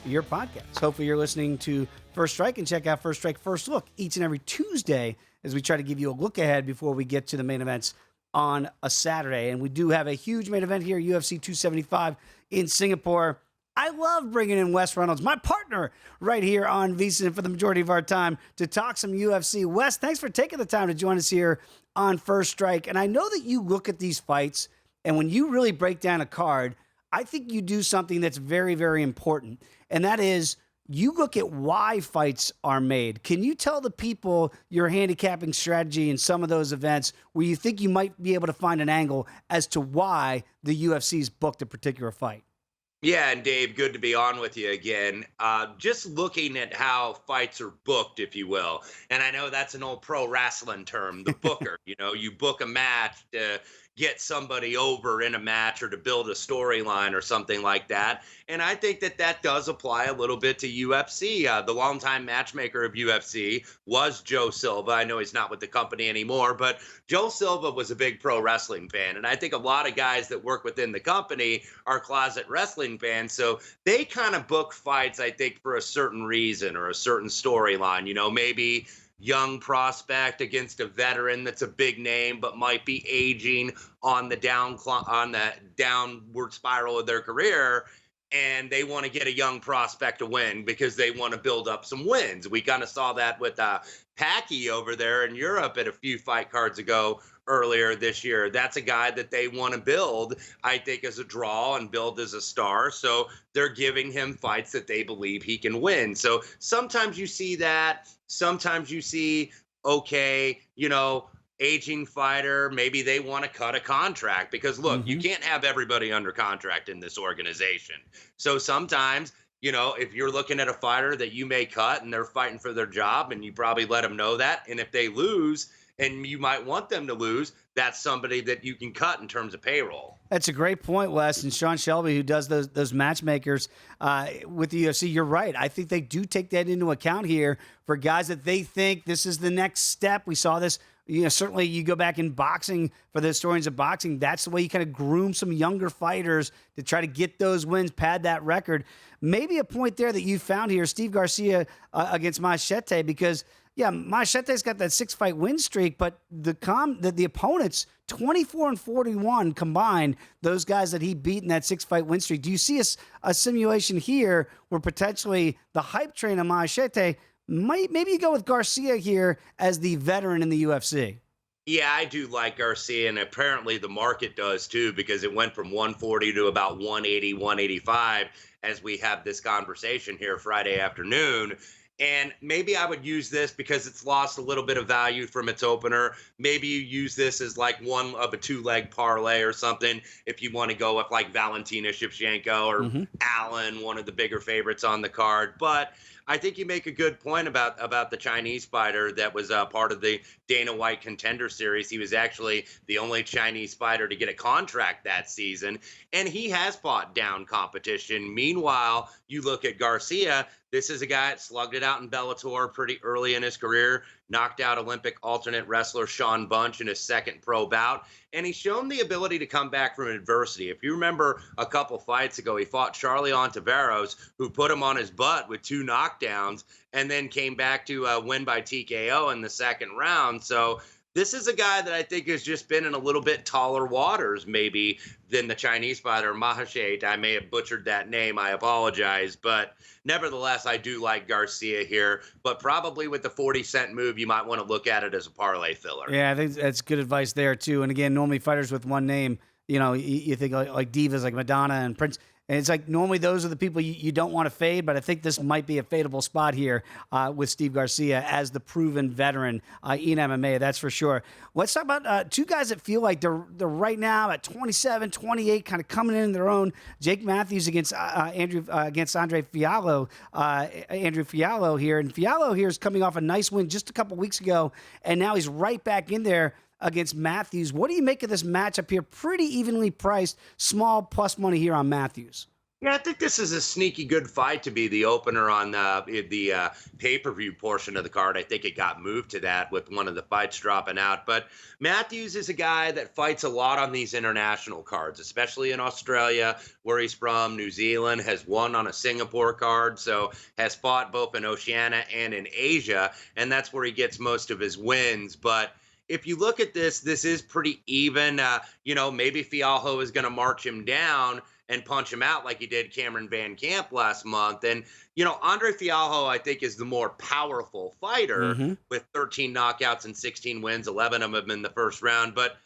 Speaker 1: your podcasts. Hopefully you're listening to First Strike, and check out First Strike First Look each and every Tuesday as we try to give you a look ahead before we get to the main events on a Saturday. And we do have a huge main event here, UFC 275 in Singapore. I love bringing in Wes Reynolds, my partner right here on VSiN for the majority of our time, to talk some UFC. Wes, thanks for taking the time to join us here on First Strike. And I know that you look at these fights, and when you really break down a card, I think you do something that's very, very important. And that is, you look at why fights are made. Can you tell the people your handicapping strategy in some of those events where you think you might be able to find an angle as to why the UFC's booked a particular fight?
Speaker 5: Yeah, and Dave, good to be on with you again. Just looking at how fights are booked, if you will. And I know that's an old pro wrestling term, the booker. You book a match to get somebody over in a match or to build a storyline or something like that. And I think that does apply a little bit to UFC. The longtime matchmaker of UFC was Joe Silva. I know he's not with the company anymore, but Joe Silva was a big pro wrestling fan. And I think a lot of guys that work within the company are closet wrestling fans. So they kind of book fights, I think, for a certain reason or a certain storyline. Maybe young prospect against a veteran that's a big name but might be aging on the downward spiral of their career, and they want to get a young prospect to win because they want to build up some wins. We kind of saw that with Packy over there in Europe at a few fight cards ago earlier this year. That's a guy that they want to build, I think, as a draw and build as a star. So they're giving him fights that they believe he can win. So sometimes you see that. Sometimes you see, aging fighter, maybe they want to cut a contract because, look, you can't have everybody under contract in this organization. So sometimes, if you're looking at a fighter that you may cut and they're fighting for their job, and you probably let them know that. And if they lose, and you might want them to lose, that's somebody that you can cut in terms of payroll.
Speaker 1: That's a great point, Wes. And Sean Shelby, who does those matchmakers with the UFC, you're right. I think they do take that into account here for guys that they think this is the next step. We saw this, certainly you go back in boxing for the historians of boxing. That's the way you kind of groom some younger fighters to try to get those wins, pad that record. Maybe a point there that you found here, Steve Garcia against Machete, because Machete's got that 6-fight win streak, but the opponents 24-41 combined, those guys that he beat in that 6-fight win streak. Do you see a simulation here where potentially the hype train of Machete maybe you go with Garcia here as the veteran in the UFC?
Speaker 5: Yeah, I do like Garcia, and apparently the market does too, because it went from 140 to about 180, 185 as we have this conversation here Friday afternoon. And maybe I would use this because it's lost a little bit of value from its opener. Maybe you use this as like one of a 2-leg parlay or something if you want to go with like Valentina Shevchenko or Allen, one of the bigger favorites on the card. But I think you make a good point about the Chinese fighter that was part of the Dana White Contender Series. He was actually the only Chinese fighter to get a contract that season, and he has fought down competition. Meanwhile, you look at Garcia. This is a guy that slugged it out in Bellator pretty early in his career, knocked out Olympic alternate wrestler Sean Bunch in his second pro bout, and he's shown the ability to come back from adversity. If you remember a couple fights ago, he fought Charlie Ontiveros, who put him on his butt with 2 knockdowns, and then came back to win by TKO in the second round. So this is a guy that I think has just been in a little bit taller waters maybe than the Chinese fighter, Mahashet. I may have butchered that name. I apologize. But nevertheless, I do like Garcia here. But probably with the 40-cent move, you might want to look at it as a parlay filler.
Speaker 1: Yeah, I think that's good advice there, too. And again, normally fighters with one name, you think like divas like Madonna and Prince. And it's like normally those are the people you don't want to fade, but I think this might be a fadeable spot here with Steve Garcia as the proven veteran in MMA, that's for sure. Let's talk about 2 guys that feel like they're right now at 27, 28, kind of coming in their own. Jake Matthews against Andre Fiallo. Andrew Fiallo here. And Fiallo here is coming off a nice win just a couple weeks ago, and now he's right back in there. against Matthews. What do you make of this matchup here? Pretty evenly priced, small plus money here on Matthews.
Speaker 5: Yeah, I think this is a sneaky good fight to be the opener on the pay-per-view portion of the card. I think it got moved to that with one of the fights dropping out. But Matthews is a guy that fights a lot on these international cards, especially in Australia, where he's from. New Zealand, has won on a Singapore card, so has fought both in Oceania and in Asia, and that's where he gets most of his wins. But if you look at this is pretty even. Maybe Fialho is going to march him down and punch him out like he did Cameron Van Camp last month. And, Andre Fialho, I think, is the more powerful fighter with 13 knockouts and 16 wins, 11 of them in the first round. But,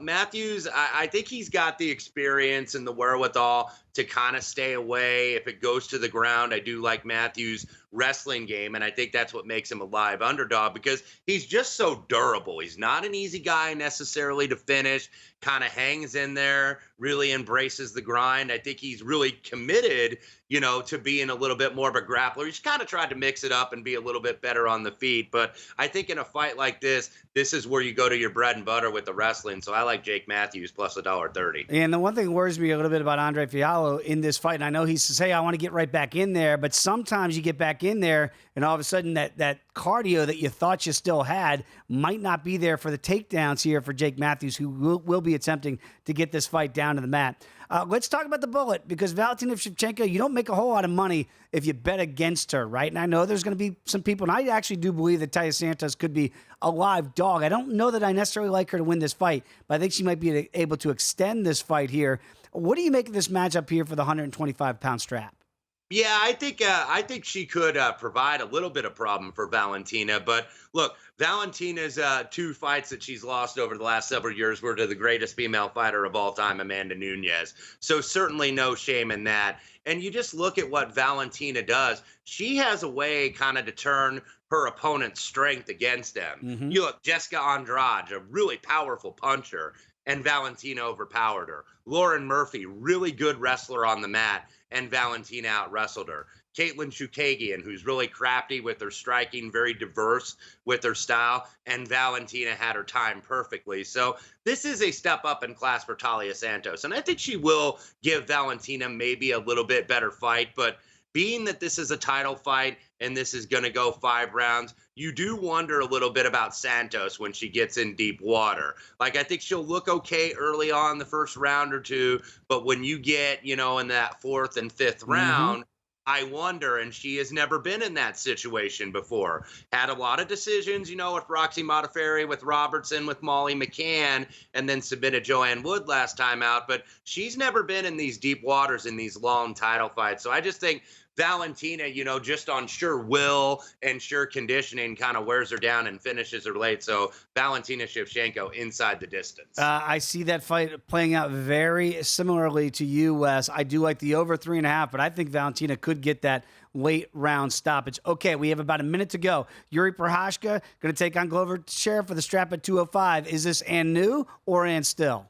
Speaker 5: Matthews, I think he's got the experience and the wherewithal to kind of stay away. If it goes to the ground, I do like Matthews' wrestling game, and I think that's what makes him a live underdog because he's just so durable. He's not an easy guy necessarily to finish, kind of hangs in there, really embraces the grind. I think he's really committed, to being a little bit more of a grappler. He's kind of tried to mix it up and be a little bit better on the feet, but I think in a fight like this is where you go to your bread and butter with the wrestling, so I like Jake Matthews plus $1.30.
Speaker 1: And the one thing that worries me a little bit about Andre Fialho in this fight, and I know he says, hey, I want to get right back in there, but sometimes you get back in there and all of a sudden that cardio that you thought you still had might not be there for the takedowns here for Jake Matthews, who will be attempting to get this fight down to the mat. Let's talk about the bullet, because Valentina Shevchenko, you don't make a whole lot of money if you bet against her, right? And I know there's going to be some people, and I actually do believe that Taila Santos could be a live dog. I don't know that I necessarily like her to win this fight, but I think she might be able to extend this fight here. What do you make of this matchup here for the 125-pound strap?
Speaker 5: Yeah, I think she could provide a little bit of problem for Valentina. But look, Valentina's 2 fights that she's lost over the last several years were to the greatest female fighter of all time, Amanda Nunes. So certainly no shame in that. And you just look at what Valentina does. She has a way kind of to turn her opponent's strength against them. You look, Jessica Andrade, a really powerful puncher, and Valentina overpowered her. Lauren Murphy, really good wrestler on the mat, and Valentina out-wrestled her. Caitlin Chukagian, who's really crafty with her striking, very diverse with her style, and Valentina had her time perfectly. So this is a step up in class for Taila Santos, and I think she will give Valentina maybe a little bit better fight, but being that this is a title fight and this is going to go 5 rounds, you do wonder a little bit about Santos when she gets in deep water. Like, I think she'll look okay early on the first round or two, but when you get, in that 4th and 5th round, I wonder, and she has never been in that situation before. Had a lot of decisions, with Roxy Modafferi, with Robertson, with Molly McCann, and then submitted Joanne Wood last time out. But she's never been in these deep waters in these long title fights. So I just think Valentina, just on sure will and sure conditioning kind of wears her down and finishes her late. So Valentina Shevchenko inside the distance.
Speaker 1: I see that fight playing out very similarly to you, Wes. I do like the over 3.5, but I think Valentina could get that late round stoppage. Okay, we have about a minute to go. Yuri Prochazka going to take on Glover Teixeira for the strap at 205. Is this and new or and still?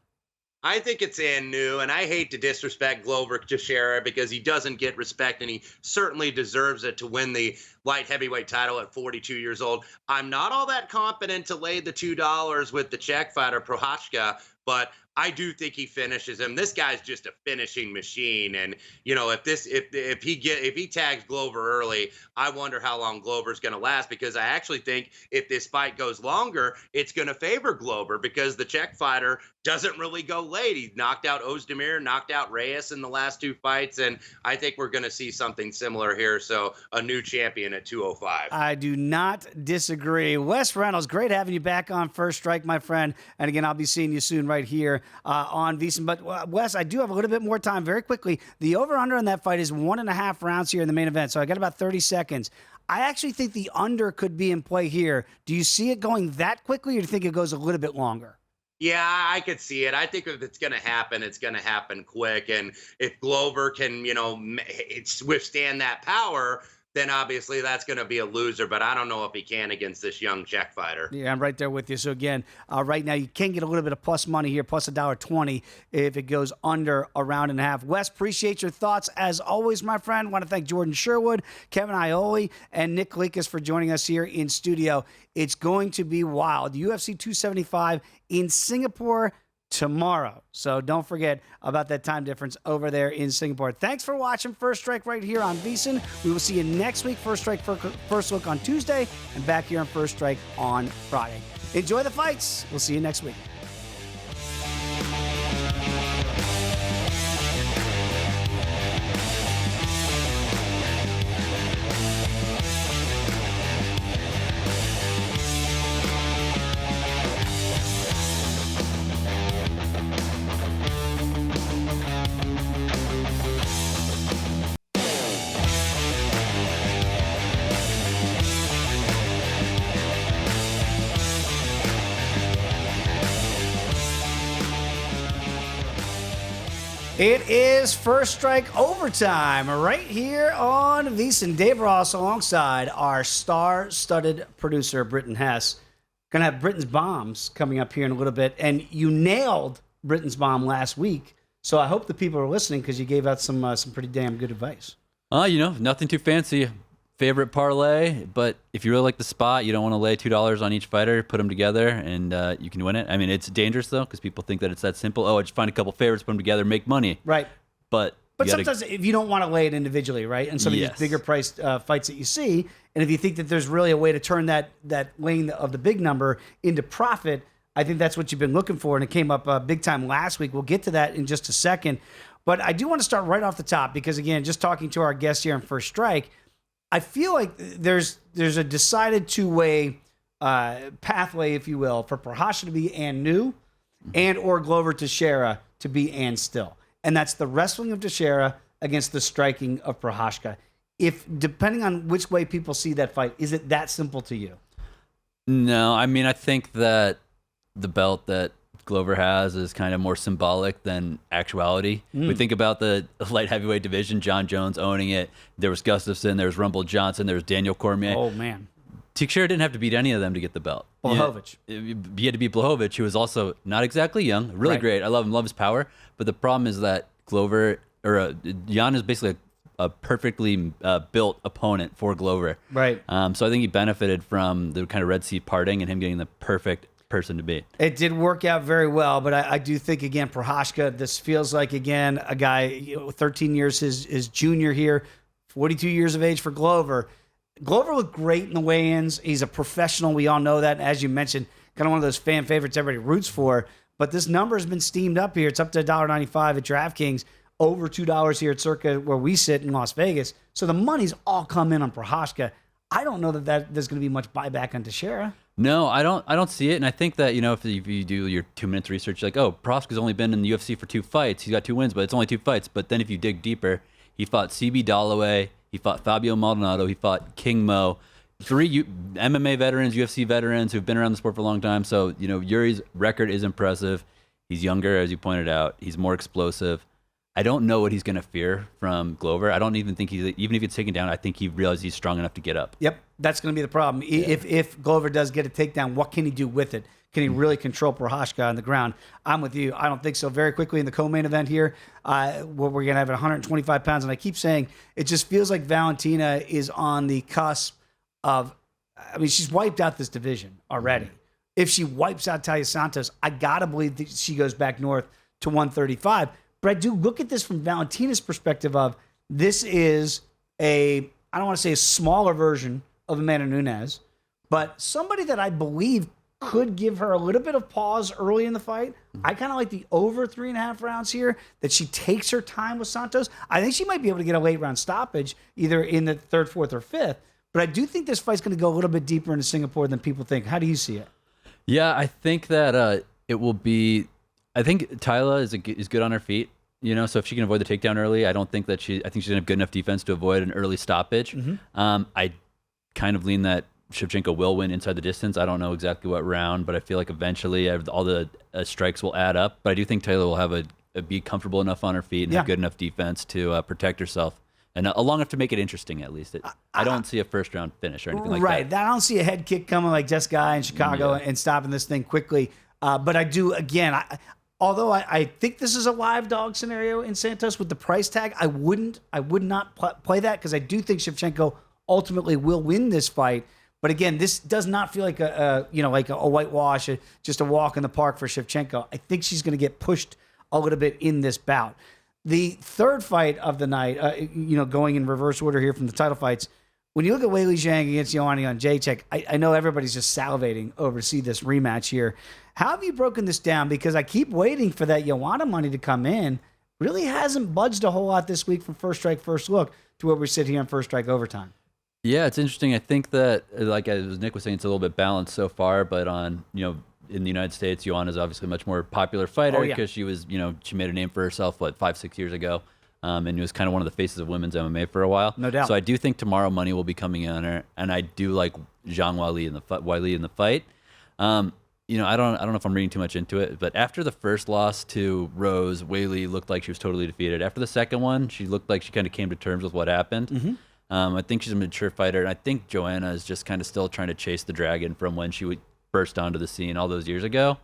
Speaker 5: I think it's new, and I hate to disrespect Glover Teixeira because he doesn't get respect, and he certainly deserves it to win the light heavyweight title at 42 years old. I'm not all that confident to lay the $2 with the Czech fighter Prochazka, but I do think he finishes him. This guy's just a finishing machine, and if he tags Glover early, I wonder how long Glover's going to last, because I actually think if this fight goes longer, it's going to favor Glover because the Czech fighter doesn't really go late. He knocked out Ozdemir, knocked out Reyes in the last 2 fights, and I think we're going to see something similar here. So a new champion at 205.
Speaker 1: I do not disagree. Wes Reynolds, great having you back on First Strike, my friend. And again, I'll be seeing you soon right here on VSiN. But Wes, I do have a little bit more time very quickly. The over-under on that fight is 1.5 rounds here in the main event. So I got about 30 seconds. I actually think the under could be in play here. Do you see it going that quickly, or do you think it goes a little bit longer?
Speaker 5: Yeah, I could see it. I think if it's going to happen, it's going to happen quick. And if Glover can, withstand that power, then obviously that's going to be a loser. But I don't know if he can against this young Czech fighter.
Speaker 1: Yeah, I'm right there with you. So again, right now you can get a little bit of plus money here, plus $1.20 if it goes under a round and a half. Wes, appreciate your thoughts as always, my friend. Want to thank Jordan Sherwood, Kevin Ioli, and Nick Kalikas for joining us here in studio. It's going to be wild. UFC 275 in Singapore tomorrow. So don't forget about that time difference over there in Singapore. Thanks for watching First Strike right here on VSiN. We will see you next week. First Strike First Look on Tuesday and back here on First Strike on Friday. Enjoy the fights. We'll see you next week. It is First Strike Overtime right here on VSiN. Dave Ross alongside our star-studded producer, Britton Hess. Going to have Britton's bombs coming up here in a little bit. And you nailed Britton's bomb last week. So I hope the people are listening because you gave out some pretty damn good advice.
Speaker 6: Nothing too fancy. Favorite parlay, but if you really like the spot, you don't want to lay $2 on each fighter, put them together, and you can win it. I mean, it's dangerous, though, because people think that it's that simple. Oh, I just find a couple favorites, put them together, make money.
Speaker 1: Right.
Speaker 6: But
Speaker 1: sometimes if you don't want to lay it individually, right, and some of these bigger priced fights that you see, and if you think that there's really a way to turn that laying of the big number into profit, I think that's what you've been looking for, and it came up big time last week. We'll get to that in just a second. But I do want to start right off the top because, again, just talking to our guest here on First Strike, I feel like there's a decided two-way pathway, if you will, for Prochazka to be and new and or Glover Teixeira to be and still. And that's the wrestling of Teixeira against the striking of Prochazka. If, depending on which way people see that fight, is it that simple to you?
Speaker 6: No, I mean, I think that the belt that Glover has is kind of more symbolic than actuality. We think about the light heavyweight division, John Jones owning it. There was Gustafsson, there was Rumble Johnson, there was Daniel Cormier.
Speaker 1: Oh, man.
Speaker 6: Teixeira didn't have to beat any of them to get the belt.
Speaker 1: Blachowicz.
Speaker 6: He had to beat Blachowicz, who was also not exactly young, really great. I love him, love his power. But the problem is that Jan is basically a perfectly built opponent for Glover.
Speaker 1: Right.
Speaker 6: So I think he benefited from the kind of Red Sea parting and him getting the perfect person to beat.
Speaker 1: It did work out very well, but I do think, again, Prochazka, this feels like, again, a guy, 13 years his junior here, 42 years of age for Glover. Glover looked great in the weigh-ins. He's a professional. We all know that. As you mentioned, kind of one of those fan favorites everybody roots for. But this number has been steamed up here. It's up to $1.95 at DraftKings, over $2 here at Circa where we sit in Las Vegas. So the money's all come in on Prochazka. I don't know that there's going to be much buyback on Teixeira.
Speaker 6: No, I don't see it, and I think that if you do your 2 minutes research, like, oh, Prochazka's only been in the UFC for 2 fights, he's got 2 wins, but it's only 2 fights. But then if you dig deeper, he fought CB Dalloway, he fought Fabio Maldonado, he fought King Mo, 3 MMA veterans, UFC veterans who've been around the sport for a long time. So Yuri's record is impressive. He's younger, as you pointed out. He's more explosive. I don't know what he's going to fear from Glover. I don't even think even if he's taken down, I think he realizes he's strong enough to get up.
Speaker 1: Yep, that's going to be the problem. Yeah. If Glover does get a takedown, what can he do with it? Can he really control Prochazka on the ground? I'm with you. I don't think so. Very quickly in the co-main event here, where we're going to have 125 pounds, and I keep saying it just feels like Valentina is on the cusp of, she's wiped out this division already. If she wipes out Talia Santos, I got to believe that she goes back north to 135. But I do look at this from Valentina's perspective of this is I don't want to say a smaller version of Amanda Nunes, but somebody that I believe could give her a little bit of pause early in the fight. I kind of like the over 3.5 rounds here, that she takes her time with Santos. I think she might be able to get a late round stoppage, either in the 3rd, 4th, or 5th. But I do think this fight's going to go a little bit deeper into Singapore than people think. How do you see it?
Speaker 6: Yeah, I think that it will be... I think Tyla is good on her feet, so if she can avoid the takedown early, I think she's going to have good enough defense to avoid an early stoppage. I kind of lean that Shevchenko will win inside the distance. I don't know exactly what round, but I feel like eventually all the strikes will add up. But I do think Taylor will have be comfortable enough on her feet and have good enough defense to protect herself and long enough to make it interesting at least. I don't see a first round finish or anything like
Speaker 1: Right.
Speaker 6: that.
Speaker 1: I don't see a head kick coming like this guy in Chicago and stopping this thing quickly. But I do, again, although I think this is a live dog scenario in Santos with the price tag, I would not play that because I do think Shevchenko ultimately will win this fight. But again, this does not feel like a whitewash, just a walk in the park for Shevchenko. I think she's going to get pushed a little bit in this bout. The third fight of the night, going in reverse order here from the title fights, when you look at Weili Zhang against Joanna Jędrzejczyk, I know everybody's just salivating over to see this rematch here. How have you broken this down? Because I keep waiting for that Joanna money to come in. Really hasn't budged a whole lot this week from First Strike, First Look to where we sit here on First Strike Overtime.
Speaker 6: Yeah, it's interesting. I think that, like as Nick was saying, it's a little bit balanced so far, but in the United States, Joanna is obviously a much more popular fighter because she was, she made a name for herself, 5-6 years ago, and was kind of one of the faces of women's MMA for a while.
Speaker 1: No doubt.
Speaker 6: So I do think tomorrow money will be coming in on her, and I do like Zhang Weili in the fight. I don't know if I'm reading too much into it, but after the first loss to Rose, Weili looked like she was totally defeated. After the second one, she looked like she kind of came to terms with what happened. Mm-hmm. I think she's a mature fighter, and I think Joanna is just kind of still trying to chase the dragon from when she burst onto the scene all those years ago,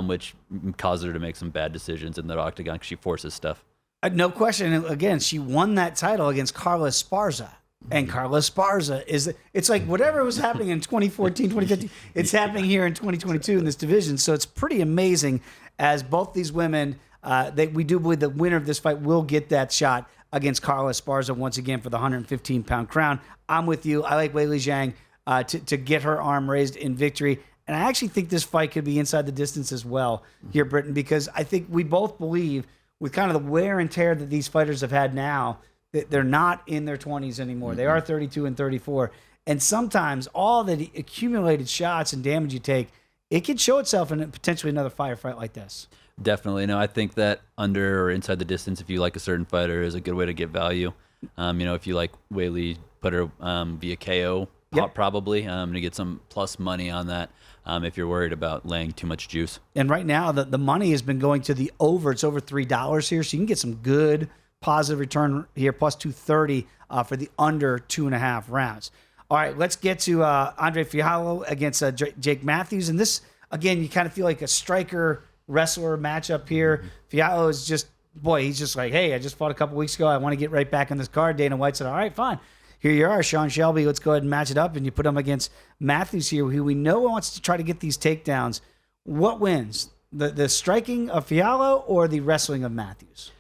Speaker 6: which caused her to make some bad decisions in the octagon because she forces stuff.
Speaker 1: No question. And again, she won that title against Carla Esparza. And Carla Esparza it's like whatever was happening in 2014, 2015, it's happening here in 2022 in this division. So it's pretty amazing as both these women, we do believe the winner of this fight will get that shot against Carla Esparza once again for the 115-pound crown. I'm with you. I like Weili Zhang to get her arm raised in victory. And I actually think this fight could be inside the distance as well here, Britton, because I think we both believe with kind of the wear and tear that these fighters have had now, that they're not in their 20s anymore. Mm-hmm. They are 32 and 34. And sometimes all the accumulated shots and damage you take, it can show itself in potentially another fight like this.
Speaker 6: Definitely. No, I think that under or inside the distance, if you like a certain fighter, is a good way to get value. If you like Weili, put her via KO, probably, to get some plus money on that if you're worried about laying too much juice.
Speaker 1: And right now, the money has been going to the over. It's over $3 here, so you can get some good positive return here, plus 230 for the under 2.5 rounds. All right, let's get to Andre Fialho against Jake Matthews. And this, again, you kind of feel like a striker wrestler matchup here. Fialho is just, he's just like, hey, I just fought a couple weeks ago. I want to get right back in this card. Dana White said, all right, fine. Here you are, Sean Shelby. Let's go ahead and match it up. And you put him against Matthews here, who we know wants to try to get these takedowns. What wins? The striking of Fialho or the wrestling of Matthews?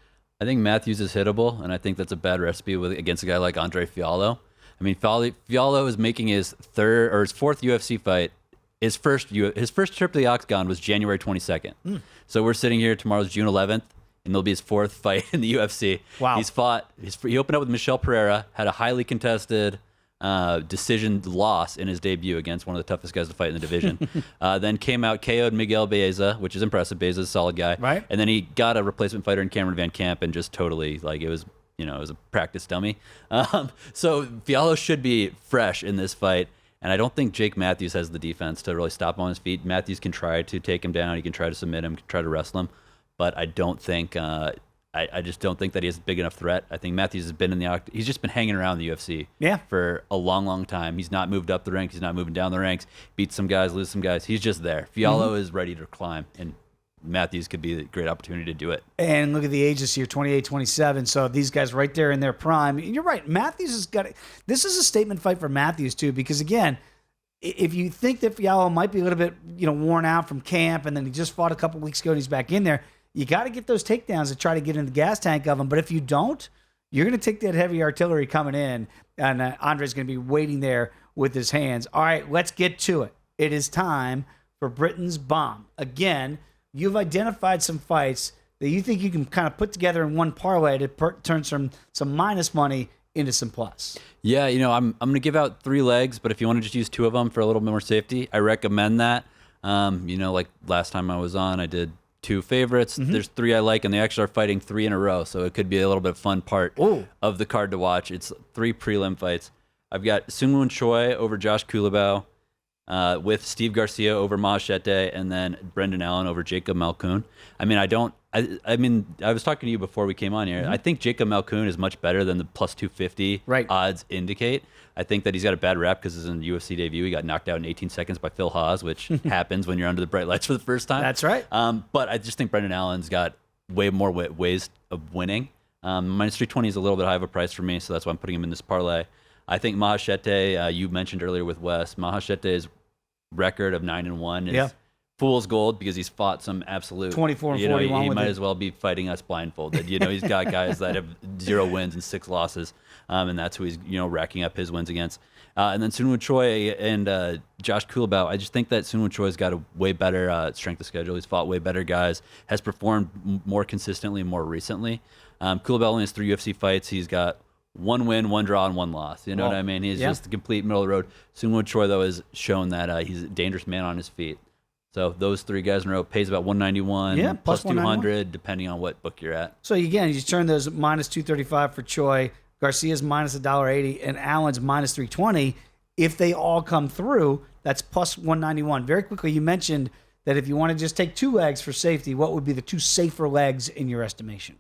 Speaker 6: I think Matthews is hittable, and I think that's a bad recipe against a guy like Andre Fialho. I mean, Fialho is making his fourth UFC fight. His first trip to the octagon was January 22nd. So we're sitting here, tomorrow's June 11th, and it'll be his fourth fight in the UFC.
Speaker 1: Wow.
Speaker 6: He opened up with Michel Pereira, had a highly contested decision loss in his debut against one of the toughest guys to fight in the division. Then came out, KO'd Miguel Baeza, which is impressive. Baeza's a solid guy.
Speaker 1: Right.
Speaker 6: And then he got a replacement fighter in Cameron Van Camp and just totally, it was a practice dummy. So Fialho should be fresh in this fight. And I don't think Jake Matthews has the defense to really stop him on his feet. Matthews can try to take him down. He can try to submit him, try to wrestle him. But I don't think I just don't think that he has a big enough threat. I think Matthews has been in the he's just been hanging around the UFC for a long, long time. He's not moved up the ranks. He's not moving down the ranks. Beats some guys, lose some guys. He's just there. Fialho is ready to climb, and Matthews could be a great opportunity to do it.
Speaker 1: And look at the ages here, 28, 27. So these guys right there in their prime. And you're right. Matthews has got it. This is a statement fight for Matthews, too, because, again, if you think that Fialho might be a little bit, worn out from camp, and then he just fought a couple weeks ago and he's back in there, you got to get those takedowns to try to get in the gas tank of him. But if you don't, you're going to take that heavy artillery coming in, and Andre's going to be waiting there with his hands. All right, let's get to it. It is time for Britain's Bomb. Again, you've identified some fights that you think you can kind of put together in one parlay to turn some minus money into some plus. Yeah,
Speaker 6: I'm going to give out 3 legs, but if you want to just use 2 of them for a little bit more safety, I recommend that. Like last time I was on, I did 2 favorites. There's 3 I like, and they actually are fighting 3 in a row, so it could be a little bit fun part of the card to watch. It's 3 prelim fights. I've got Seungwoo Choi over Josh Kulabau. with Steve Garcia over Mahachete and then Brendan Allen over Jacob Malkoun. I mean, I was talking to you before we came on here. I think Jacob Malkoun is much better than the plus 250 odds indicate. I think that he's got a bad rep because in the UFC debut, he got knocked out in 18 seconds by Phil Haas, which happens when you're under the bright lights for the first time.
Speaker 1: That's right.
Speaker 6: But I just think Brendan Allen's got way more ways of winning. Minus 320 is a little bit high of a price for me, so that's why I'm putting him in this parlay. I think Mahachete, you mentioned earlier with Wes, Mahachete's record of 9-1 is fool's gold because he's fought some absolute
Speaker 1: 24 and 41.
Speaker 6: He might as well be fighting us blindfolded. He's got guys that have 0 wins and 6 losses, and that's who he's racking up his wins against. And then Sunwoo Choi and Josh Kulabau. I just think that Sunwoo Choi's got a way better strength of schedule. He's fought way better guys, has performed more consistently more recently. Kulabau only has 3 UFC fights. He's got 1 win, 1 draw, and 1 loss. You know what I mean? He's just the complete middle of the road. Sunwoo Choi, though, has shown that he's a dangerous man on his feet. So those 3 guys in a row pays about 191, plus 200, depending on what book you're at.
Speaker 1: So again, you turn those minus 235 for Choi, Garcia's minus $1.80, and Allen's minus 320. If they all come through, that's plus 191. Very quickly, you mentioned that if you want to just take 2 legs for safety, what would be the 2 safer legs in your estimation?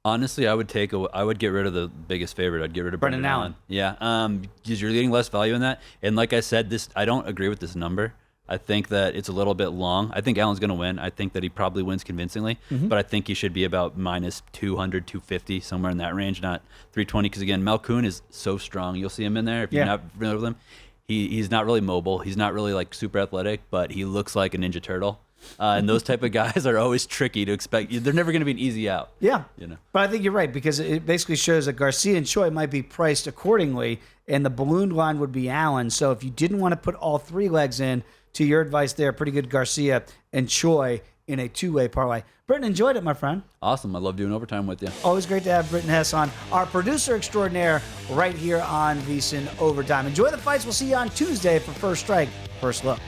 Speaker 6: Honestly, I would get rid of the biggest favorite. I'd get rid of Brendan Allen. Yeah, because you're getting less value in that. And like I said, I don't agree with this number. I think that it's a little bit long. I think Allen's going to win. I think that he probably wins convincingly, but I think he should be about minus 200, 250, somewhere in that range, not 320. Because again, Malkoun is so strong. You'll see him in there if you're not familiar with him. He's not really mobile. He's not really like super athletic, but he looks like a Ninja Turtle. And those type of guys are always tricky to expect. They're never going to be an easy out.
Speaker 1: Yeah. But I think you're right because it basically shows that Garcia and Choi might be priced accordingly, and the balloon line would be Allen. So if you didn't want to put all 3 legs in, to your advice there, pretty good Garcia and Choi in a 2-way parlay. Britton, enjoyed it, my friend.
Speaker 6: Awesome. I love doing overtime with you.
Speaker 1: Always great to have Britton Hess on, our producer extraordinaire right here on VSiN Overtime. Enjoy the fights. We'll see you on Tuesday for First Strike, First Look.